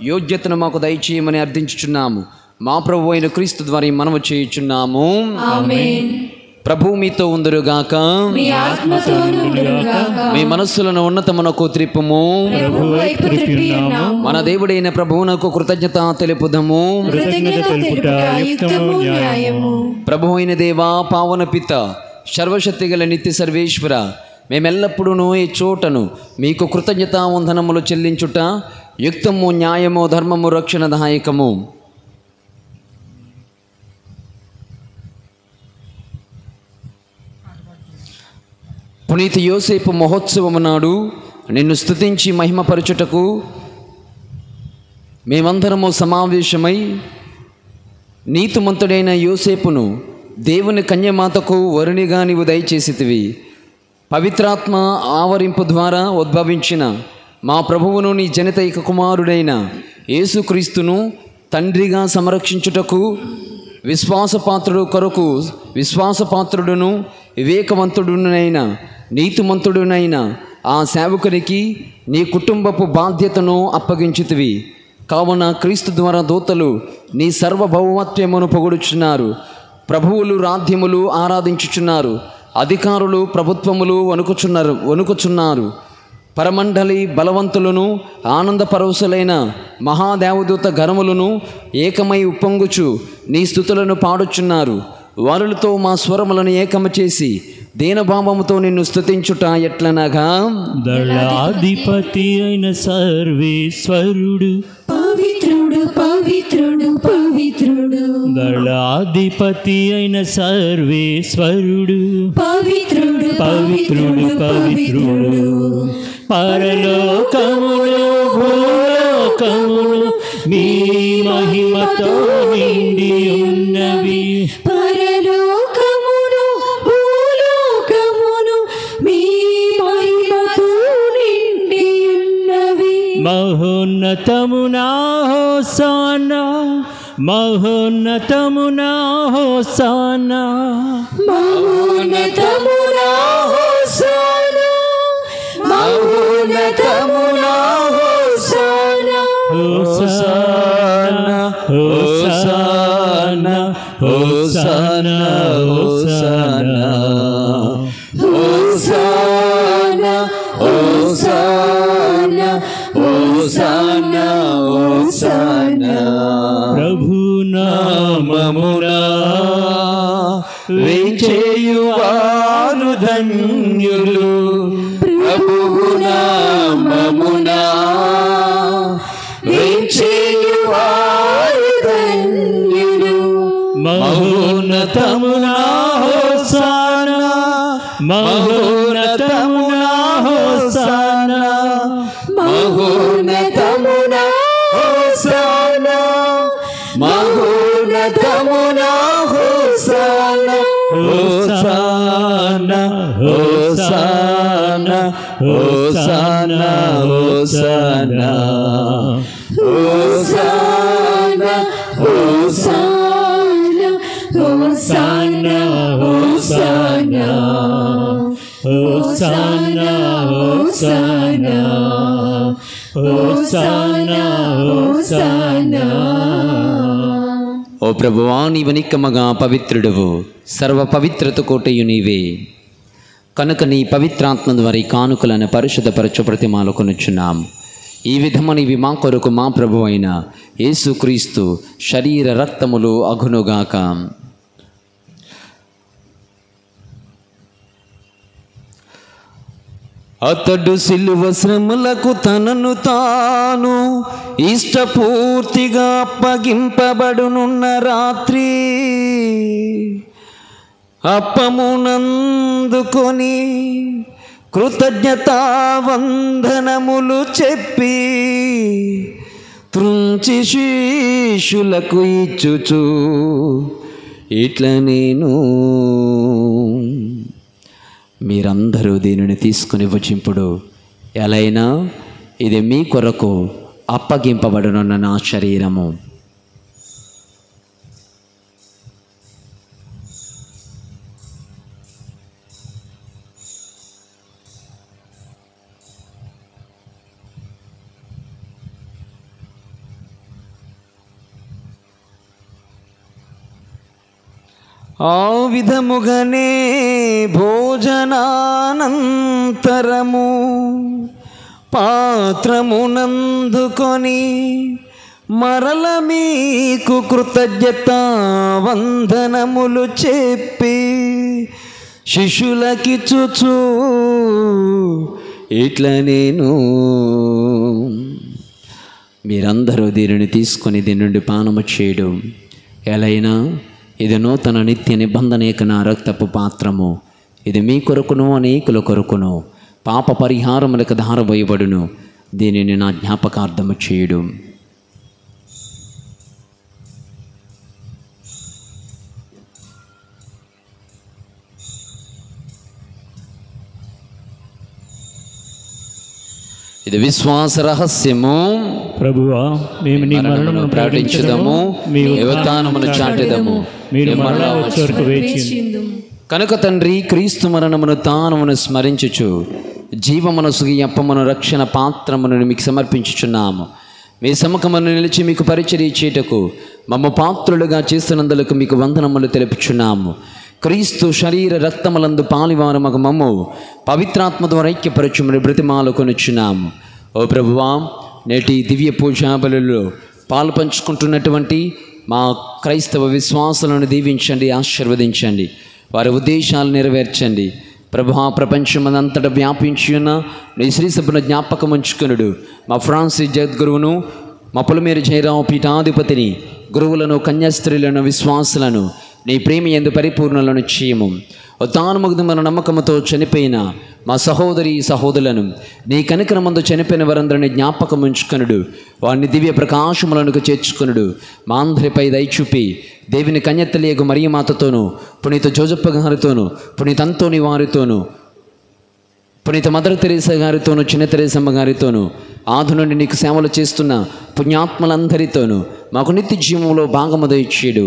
యోగ్యతను మాకు దయచేయమని అర్థించుచున్నాము. మా ప్రభు అయిన క్రీస్తు ద్వారా మనము చేయుచున్నాము. ఆమేన్. ప్రభు మీతో ఉందురుగాక. మీ ఆత్మతోను ఉండుగాక. మీ మనస్సులను ఉన్నతమునకు త్రిప్పుము. ప్రభువు వైపు త్రిప్పి ఉన్నాము. మన దేవుడైన ప్రభువునకు కృతజ్ఞత తెలుపుదము. కృతజ్ఞత తెలుపుట యుక్తము న్యాయము. ప్రభు అయిన దేవా, పావన పిత, సర్వశక్తి గల నిత్య సర్వేశ్వర, మేమెల్లప్పుడూ ఈ చోటను మీకు కృతజ్ఞత వందనములు చెల్లించుట యుక్తము న్యాయము ధర్మము రక్షణదాయకము. పునీత యోసేపు మహోత్సవము నాడు నిన్ను స్తుతించి మహిమపరచుటకు మేమందరము సమావేశమై నీతిమంతుడైన యోసేపును దేవుని కన్యమాతకు వరునిగా నీవు దయచేసితివి. పవిత్రాత్మ ఆవరింపు ద్వారా ఉద్భవించిన మా ప్రభువును నీ జనితైక కుమారుడైన యేసుక్రీస్తును తండ్రిగా సంరక్షించుటకు విశ్వాసపాత్రుడును వివేకవంతుడునైన నీతిమంతుడునైన ఆ సేవకునికి నీ కుటుంబపు బాధ్యతను అప్పగించితివి. కావున క్రీస్తు ద్వారా దూతలు నీ సర్వభౌమత్వమును పొగుడుచున్నారు. ప్రభువులు రాధ్యములు ఆరాధించుచున్నారు. అధికారులు ప్రభుత్వములు వణుకుచున్నారు. పరమండలి బలవంతులను ఆనందపరవశులైన మహాదేవదూత గరములను ఏకమై ఉప్పొంగుచు నీ స్తుతులను పాడుచున్నారు. వారులతో మా స్వరములను ఏకము చేసి దీనభావముతో నిన్ను స్తుతించుట ఎట్లనగా, దళాధిపతి అయిన సర్వేశ్వరుడు పవిత్రుడు పవిత్రుడు పవిత్రుడు దళాధిపతి అయిన సర్వేశ్వరుడు పవిత్రుడు పవిత్రుడు పవిత్రుడు పరలోకములు భూలోకములు మీ మహిమతో నిండి ఉన్నవి. పరలోకమును భూలోకమును మీ మహిమతో నిండి ఉన్నవి. మహోన్నతమునా హోసానా మహోన్నతమునా హోసానా మహోన్నతమునా హోసానా మహోన్నతమునా హోసానా హోసానా హోసానా హోసానా హోసానా హోసానా హోసానా హోసానా హోసానా. ప్రభు నామమునా వేంచేయువారు ధన్యులు. ప్రభువు నామమునా వేంచేయువారు ధన్యులు. మహోన్నతమునా హోసానా మహోన్నతమునా హోసానా మహోన్నతమునా హోసానా మహోన్నతమునా హోసానా. హోసానా హోసానా హోసానా హోసానా హోసానా హోసానా హోసానా హోసన్నా హోసన్నా హోసన్నా హోసన్నా హోసన్నా. ఓ ప్రభువా, నీవు నిక్కమగా పవిత్రుడువు, సర్వ పవిత్రత కోటయు నీవే. కనుక నీ పవిత్రాత్మ ద్వారా కానుకలను పరిశుద్ధపరచు ప్రతిమాలు కొనుచున్నాం. ఈ విధమునివి మా కొరకు మా ప్రభు అయిన యేసుక్రీస్తు శరీర రక్తములు అగునుగాక. అతడు సిలువ శ్రమలకు తనను తాను ఇష్టపూర్తిగా అప్పగింపబడునున్న రాత్రి అప్పమునందుకొని కృతజ్ఞతావందనములు చెప్పి త్రుంచి శిష్యులకు ఇచ్చుచు ఇట్ల నేను, మీరందరూ దీనిని తీసుకుని భుజింపుడు. ఎలైనా ఇది మీ కొరకు అప్పగింపబడనున్న నా శరీరము. ఆ విధముగానే భోజనానంతరము పాత్రమునందుకొని మరల మీకు కృతజ్ఞతావందనములు చెప్పి శిష్యులకిచ్చుచు ఇట్ల నేను, మీరందరూ దీనిని తీసుకొని దీని నుండి పానము చేయడం. ఎలైనా ఇది నూతన నిత్య నిబంధనేక నా రక్తపు పాత్రము. ఇది మీ కొరకును అనేకుల కొరకును పాప పరిహారములకు ధారబోయబడును. దీనిని నా జ్ఞాపకార్థము చేయడం. ఇది విశ్వాస రహస్యము. ప్రభువా, మేము నీ మరణమును ప్రకటించుదము, మీ ఉత్థానమును చాటెదము, మీరు మరలా వచ్చే వరకు వేచి. కనుక తండ్రి, క్రీస్తు మరణమును తానమును స్మరించుచు జీవమనసుగి అప్పమును రక్షణ పాత్రమును మీకు సమర్పించుచున్నాము. మీ సముఖమును నిలిచి మీకు పరిచర్య చేయుటకు మమ్మ పాత్రులుగా చేస్తున్నందులకు మీకు వందనములు తెలుపుచున్నాము. క్రీస్తు శరీర రక్తములందు పాలివారమగు మమ్ము పవిత్రాత్మ ద్వారా ఐక్యపరచుమని బ్రతిమాలు కొనుచున్నాము. ఓ ప్రభువా, నేటి దివ్య పూజా బలులలో పాలు పంచుకుంటున్నటువంటి మా క్రైస్తవ విశ్వాసాలను దీవించండి, ఆశీర్వదించండి, వారి ఉద్దేశాలు నెరవేర్చండి. ప్రభువా, ప్రపంచమంతటా వ్యాపించి ఉన్న నీ శ్రీసభను జ్ఞాపకం ఉంచుకునుడు. మా ఫ్రాన్సిస్ జగద్గురువును, మా పొలమేరు జయరావు పీఠాధిపతిని, గురువులను, కన్యాస్త్రీలను, విశ్వాసులను నీ ప్రేమ యందు పరిపూర్ణలను చేయము. ఉత్థానమగు మన నమ్మకముతో చనిపోయిన మా సహోదరి సహోదరులను నీ కనికరమందు చనిపోయిన వారందరినీ జ్ఞాపకం ఉంచుకొనుడు. వారిని దివ్య ప్రకాశములకు చేర్చుకొనుడు. మా అందరిపై దయచూపి దేవుని కన్యతలియగు మరియమాతతోనూ, పునీత జోజప్ప గారితోనూ, పునీత అంతోని వారితోనూ, పునీత మదర్ తెరేసా గారితోనూ, చిన్న తెరేసమ్మ గారితోనూ, ఆది నుండి నీకు సేవలు చేస్తున్న పుణ్యాత్మలందరితోనూ మాకు నిత్య జీవంలో భాగము దయచేయుడు.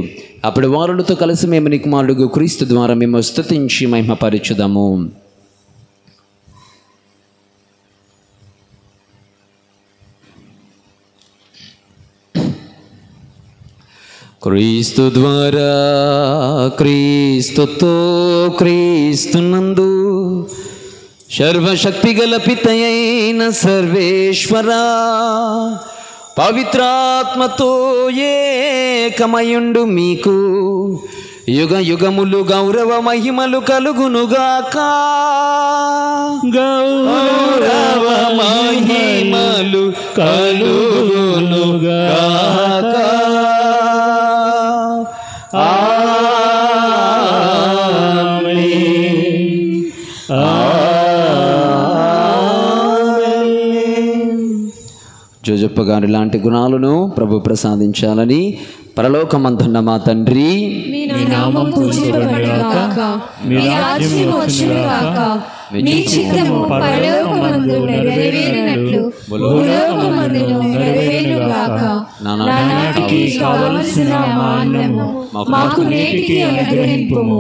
అప్పుడు వారులతో కలిసి మేము నీ కుమారుడు క్రీస్తు ద్వారా మేము స్తుతించి మహిమపరచుదాము. క్రీస్తు ద్వారా, క్రీస్తుతో, క్రీస్తునందు సర్వశక్తి గల పితయైన సర్వేశ్వరా, పవిత్రాత్మతో ఏకమయుండు మీకు యుగ యుగములు గౌరవ మహిమలు కలుగునుగాక. గౌరవ మహిమలు కలుగునుగాక. జోజప్ప గారి లాంటి గుణాలను ప్రభు ప్రసాదించాలని పరలోకమందున్న మా తండ్రి, మీ నామం పూజింపబడుగాక, మీ రాజ్యం వచ్చుగాక, మీ చిత్తము పరలోకమందు నెరవేరినట్లు భూలోకమందును నెరవేరుగాక. నానాటికి కావలసిన మా అన్నము మాకు నేటికి అనుగ్రహింపుము.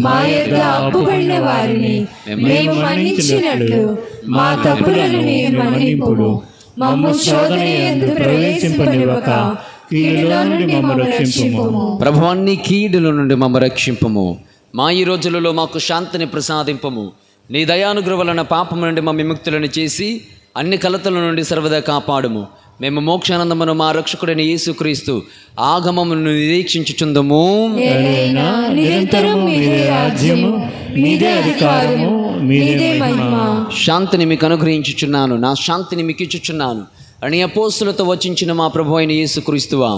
మా యొద్ద అప్పుబడిన వారిని మేము మన్నించినట్లు మా తప్పులను మీరు మన్నింపుము. మమ్ము శోధన యందు ప్రవేశింపనివ్వక కీడులో నుండి మమ్ము రక్షింపుము. ప్రభు అన్ని కీడుల నుండి మమ్ము రక్షింపుము. మా ఈ రోజులలో మాకు శాంతిని ప్రసాదింపము. నీ దయానుగ్రహం వలన పాపము నుండి మా విముక్తులను చేసి అన్ని కలతల నుండి సర్వదా కాపాడుము. మేము మోక్షానందమును మా రక్షకుడైన యేసుక్రీస్తు ఆగమమును నిరీక్షించుచుందము. నిరంతరం మీదే రాజ్యము, మీదే అధికారము, మీదే మహిమ. శాంతిని మీకు అనుగ్రహించుచున్నాను, నా శాంతిని మీకు ఇచ్చుచున్నాను అని అపోస్తులతో వచించిన మా ప్రభు అయిన యేసుక్రీస్తువా,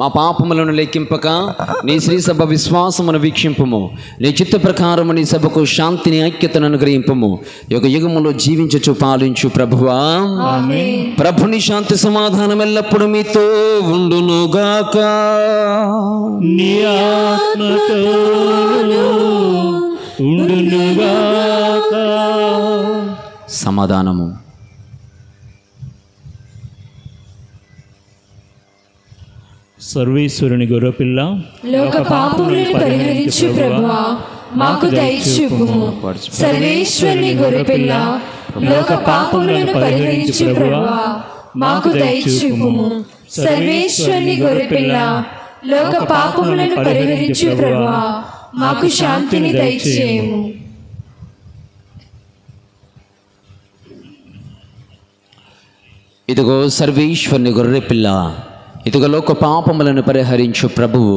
మా పాపములను లెక్కింపక నీ శ్రీ సభ విశ్వాసమును వీక్షింపము. నీ చిత్త ప్రకారము నీ సభకు శాంతిని, ఐక్యతను అనుగ్రహింపము. యుగ యుగములో జీవించుచు పాలించు ప్రభువా. ప్రభుని శాంతి సమాధానం ఎల్లప్పుడు మీతో ఉండునుగాక. నీ ఆత్మతోను ఉండునుగాక. సమాధానము. సర్వేశ్వరుని గొర్రెపిల్ల, లోక పాపములను పరిహరించు ప్రభువా, మాకు దయచూపుము. సర్వేశ్వరుని గొర్రెపిల్ల, లోక పాపములను పరిహరించు ప్రభువా, మాకు దయచూపుము. సర్వేశ్వరుని గొర్రెపిల్ల, లోక పాపములను పరిహరించు ప్రభువా, మాకు శాంతిని దయచేయము. ఇదిగో సర్వేశ్వరుని గొర్రెపిల్ల, ఇదిగో లోక పాపములను పరిహరించు ప్రభువు.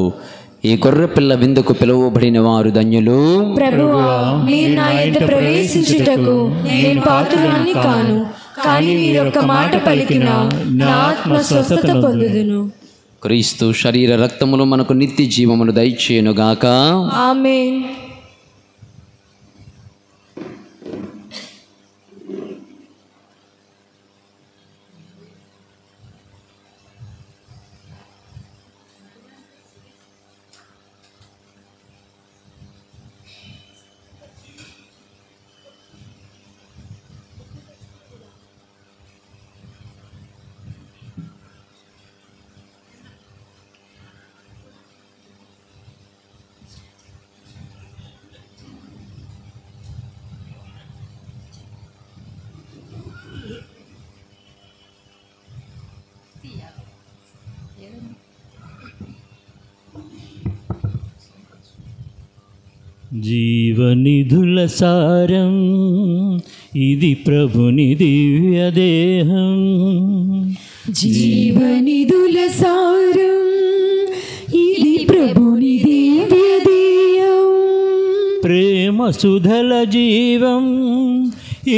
ఈ గొర్రెపిల్ల విందుకు పిలువబడిన వారు ధన్యులు. ప్రభువా, మీరు నా ఇంట ప్రవేశించుటకు నేను పాత్రురాలిని కాను, కానీ మీరు ఒక్క మాట పలికిన నా ఆత్మ స్వస్థత పొందుదును. క్రీస్తు శరీర రక్తములు మనకు నిత్య జీవమును దయచేయునుగాక. ఆమేన్. జీవనిధుల సారం ఇది ప్రభుని దివ్య దేహం. జీవనిధుల సారం ఇది ప్రభుని దివ్య దేహం. ప్రేమ సుధల జీవం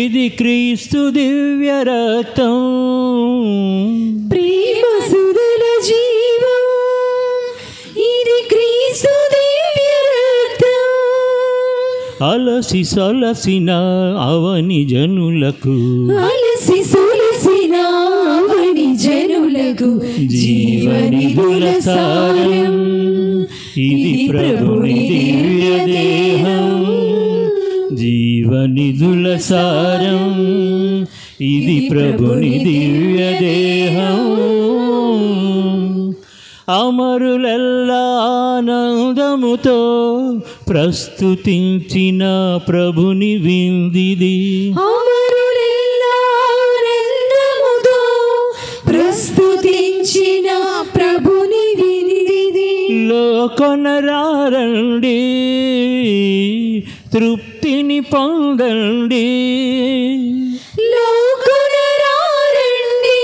ఇది క్రీస్తు దివ్య రక్తం. ప్రేమ సుధల జీవం ఇది క్రీస్తు దివ్య రక్తం. అలసి సొలసిన అవని జనులకు, అలసి సొలసిన అవని జనులకు జీవనిధుల సారం ఇది ప్రభుని దివ్య దేహం. జీవనిధుల సారం ఇది ప్రభుని దివ్య దేహం. అమరులెల్లా ఆనందముతో ప్రస్తుతించిన ప్రభుని విందిది. అమరులెల్లా ఆనందముతో ప్రస్తుతించిన ప్రభుని విందిది. లోకొనరారండి, తృప్తిని పొందండి. లోకొనరారండి,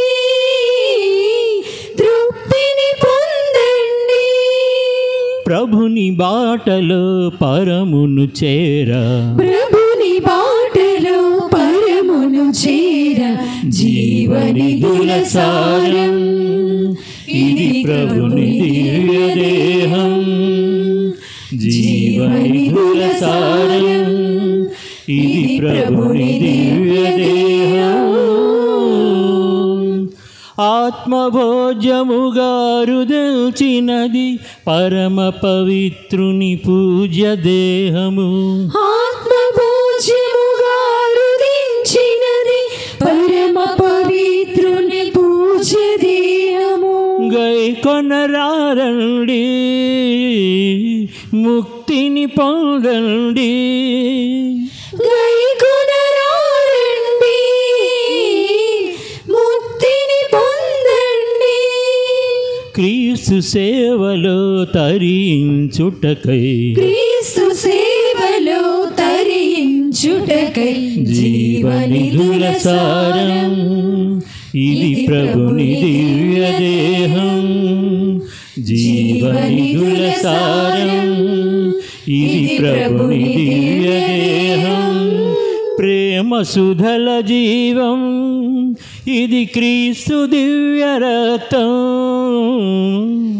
తృప్తిని పొందండి. ప్రభుని బాటలో పరమును చేరా, ప్రభుని బాటలో పరమును చేర. జీవనిధుల సారం ఇది ప్రభుని దివ్య దేహం. జీవనిధుల సారం ఇది ప్రభుని దివ్య దేహం. ఆ ఆత్మభోజ్యముగా రుదల్చినది పరమ పవిత్రుని పూజ్య దేహము. ఆత్మభోజ్యముగా రుదించినది పరమ పవిత్రుని పూజ్య దేహము. గైకొనరారండి ముక్తిని పొందండి. గైకొనరారండి ముక్తిని పొందండి. క్రీస్తు సేవలో తరించుటకై క్రీస్తు సేవలో తరించుటకై జీవనిధుల సారం ఇది ప్రభుని దివ్య దేహం. జీవనిధుల సారం ఇది ప్రభుని దివ్య దేహం. ప్రేమ సుధల జీవం ఇది క్రీస్తు దివ్య రక్తం.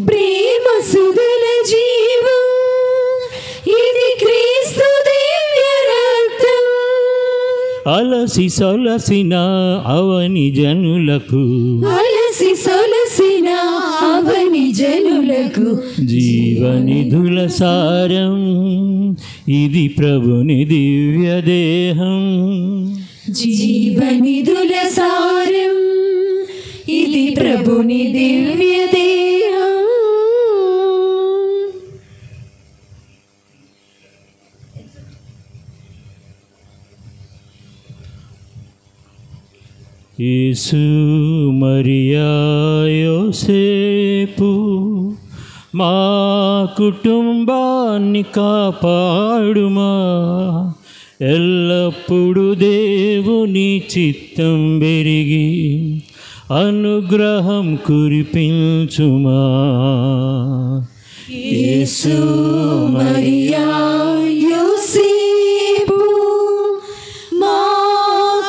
ప్రేమ సుధల జీవం ఇది క్రీస్తు దివ్య రక్తం. అలసి సొలసిన అవని జనులకు అలసి సొలసిన అవని జనులకు జీవనిధుల సారం ఇది ప్రభుని దివ్య దేహం. జీవనిధుల సారం ఇది ప్రభుని దివ్య దేహం. యేసు మరియా యోసేపు మా కుటుంబాన్ని కాపాడుమా. ఎల్లప్పుడూ దేవుని చిత్తం పెరిగి అనుగ్రహం కురిపించుమా. యేసు మరియా యోసేపు మా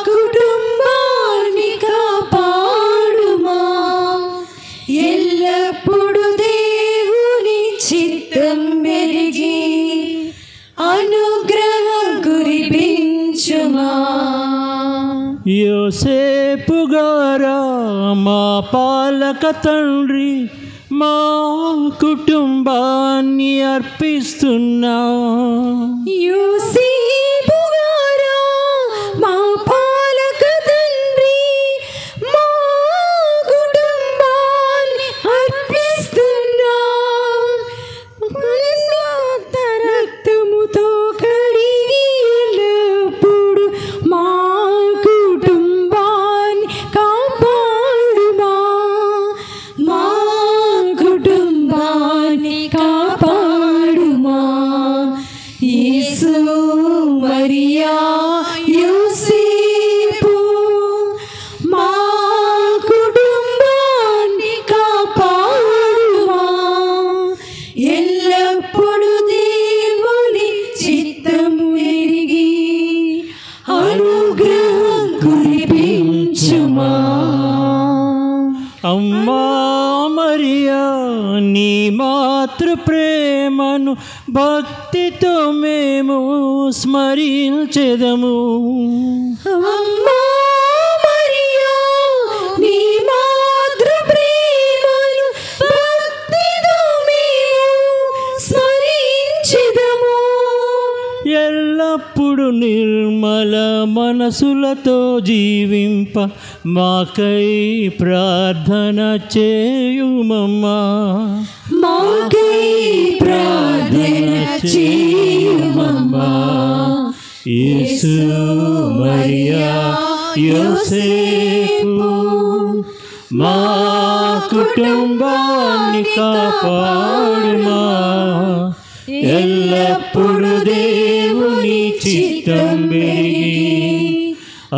కుటుంబాన్ని కాపాడుమా. ఎల్లప్పుడూ దేవుని చిత్తం మెరిగి అనుగ్రహం కురిపించుమా. యోసేపు గారా మా పాలక తండ్రి మా కుటుంబాన్ని అర్పిస్తున్నా. యోసేపు గారా మా పాలక తండ్రి మా కుటుంబాన్ని అర్పిస్తున్నా. రక్తముతో కడిగి ఎల్లప్పుడు మా కుటుంబాన్ని కాపాడుమా. మా కుటుంబాన్ని కాపాడుమా. యేసు మరియా యోసేపు మా కుటుంబాన్ని కాపాడుమా. ఎల్లప్పుడు దేవుని చిత్తము ఎరిగి అనుగ్రహం కురిపించుమా. అమ్మా మరియా నీ మాతృ ప్రేమను భక్తితో మేము స్మరించెదము. అమ్మా మరియా నీ మాతృ ప్రేమను భక్తితో మేము స్మరించెదము. ఎల్లప్పుడు నిర్మల మనసులతో జీవింప మాకై ప్రార్థన చేయుమమ్మా. మాకై ప్రార్థన చేయుమమ్మా. యేసు మరియా యోసేపు మా కుటుంబాన్ని కాపాడుమా. ఎల్లప్పుడు దేవుని చిత్తం పెరిగి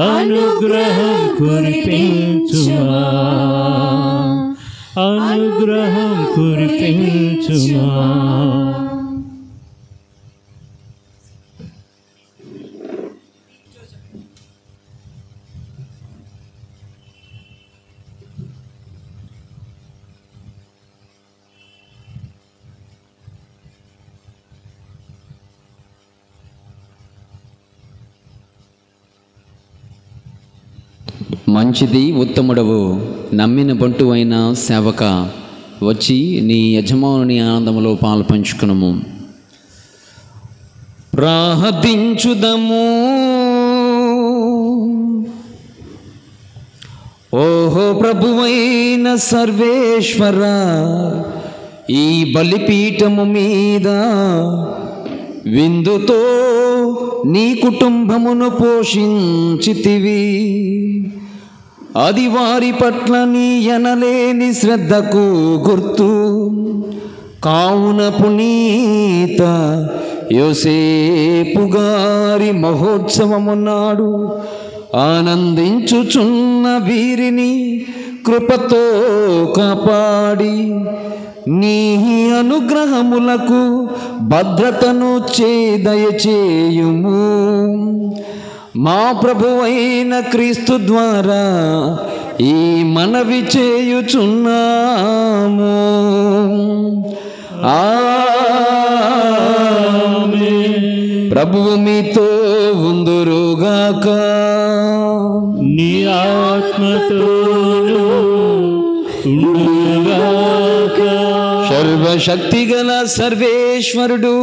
అనుగ్రహం కురిపించుమా. అనుగ్రహం కురిపించుమా. మంచిది ఉత్తముడవు, నమ్మిన బంటు అయిన సేవక, వచ్చి నీ యజమానుని ఆనందములో పాలు పంచుకునము. ప్రార్థించుదము. ఓహో ప్రభువైన సర్వేశ్వర, ఈ బలిపీఠము మీద విందుతో నీ కుటుంబమును పోషించితివి. అది వారి పట్ల నీ ఎనలేని శ్రద్ధకు గుర్తు. కావున పునీత యోసేపు గారి మహోత్సవము నాడు ఆనందించుచున్న వీరిని కృపతో కాపాడి నీ అనుగ్రహములకు భద్రతను దయచేయుము. మా ప్రభువైన క్రీస్తు ద్వారా ఈ మనవి చేయుచున్నాము. ఆమేన్. ప్రభువు మీతో ఉందురుగాక. నీ ఆత్మతోను ఉండుగాక. సర్వశక్తిగల సర్వేశ్వరుడు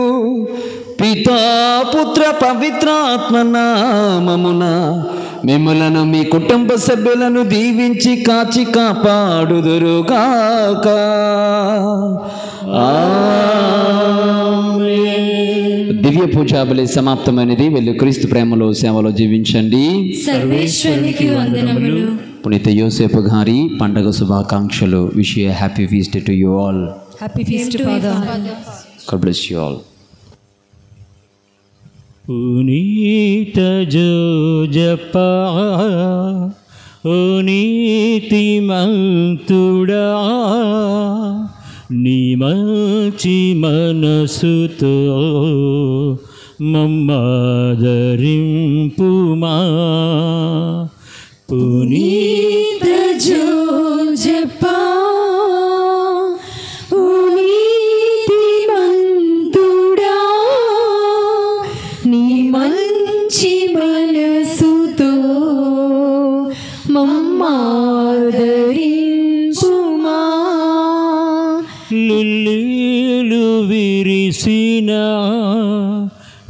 పితా పుత్ర పవిత్రాత్మ నామమున మిమ్మలను మీ కుటుంబ సభ్యులను దీవించి కాచి కాపాడుదురుగాక. దివ్య పూజా బలి సమాప్తమైనది. వెళ్ళి క్రీస్తు ప్రేమలో సేవలో జీవించండి. సర్వేశ్వరునికి వందనములు. పునీత యోసేపు గారి పండగ శుభాకాంక్షలు. Wish you happy feast to you all. Happy feast father. God bless you all. పునీత జోజప్పా, ఓ నీతిమంతుడా, నీ మంచి మనసుతో మమ్మాదరింపుమా. పునీత జోజప్పా, ఓ నీతిమంతుడా, నీ మంచి మనసుతో మమ్మాదరింపుమా. లిల్లీలు విరిసిన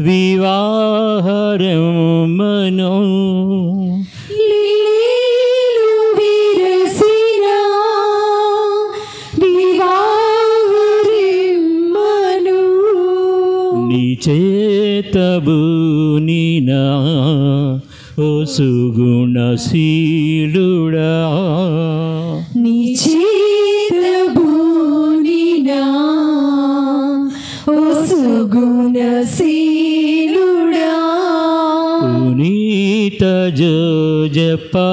వివాహరమను, లిల్లీలు విరసిన వివాహరిమ్మను, నీ చేతబూనినా ఓ సుగుణశీలుడా. నీ చేతబూనినా ఓ సుగుణశీలుడా. పునీత జోజప్పా,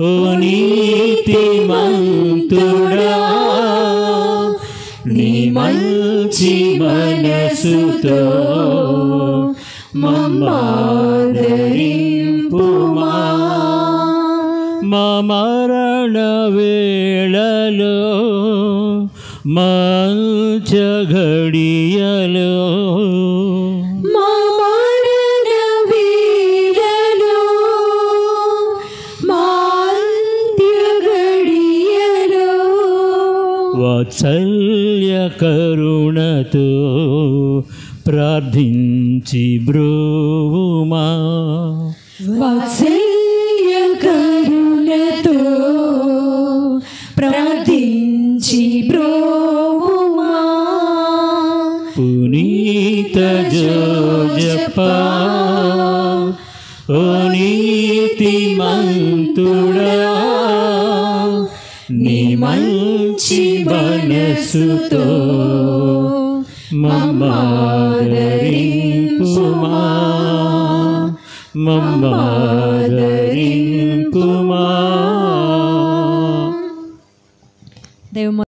ఓ నీతిమంతుడా, నీ మంచి మనసుతో మమ్మాదరింపుమా. మా మరణ వేళలో మంచ ఘడియలో మా మరణ వేళలో, మా అంత్య ఘడియలో, వాత్సల్య కరుణతో ప్రార్థించి బ్రోవుమా. వాత్సల్య కరుణతో ప్రార్థించి బ్రోవుమా. పునీత జోజప్పా, ఓ నీతిమంతుడా, నీ మంచి మనసుతో మమ్మాదరింపుమా. మమ్మాదరింపుమా.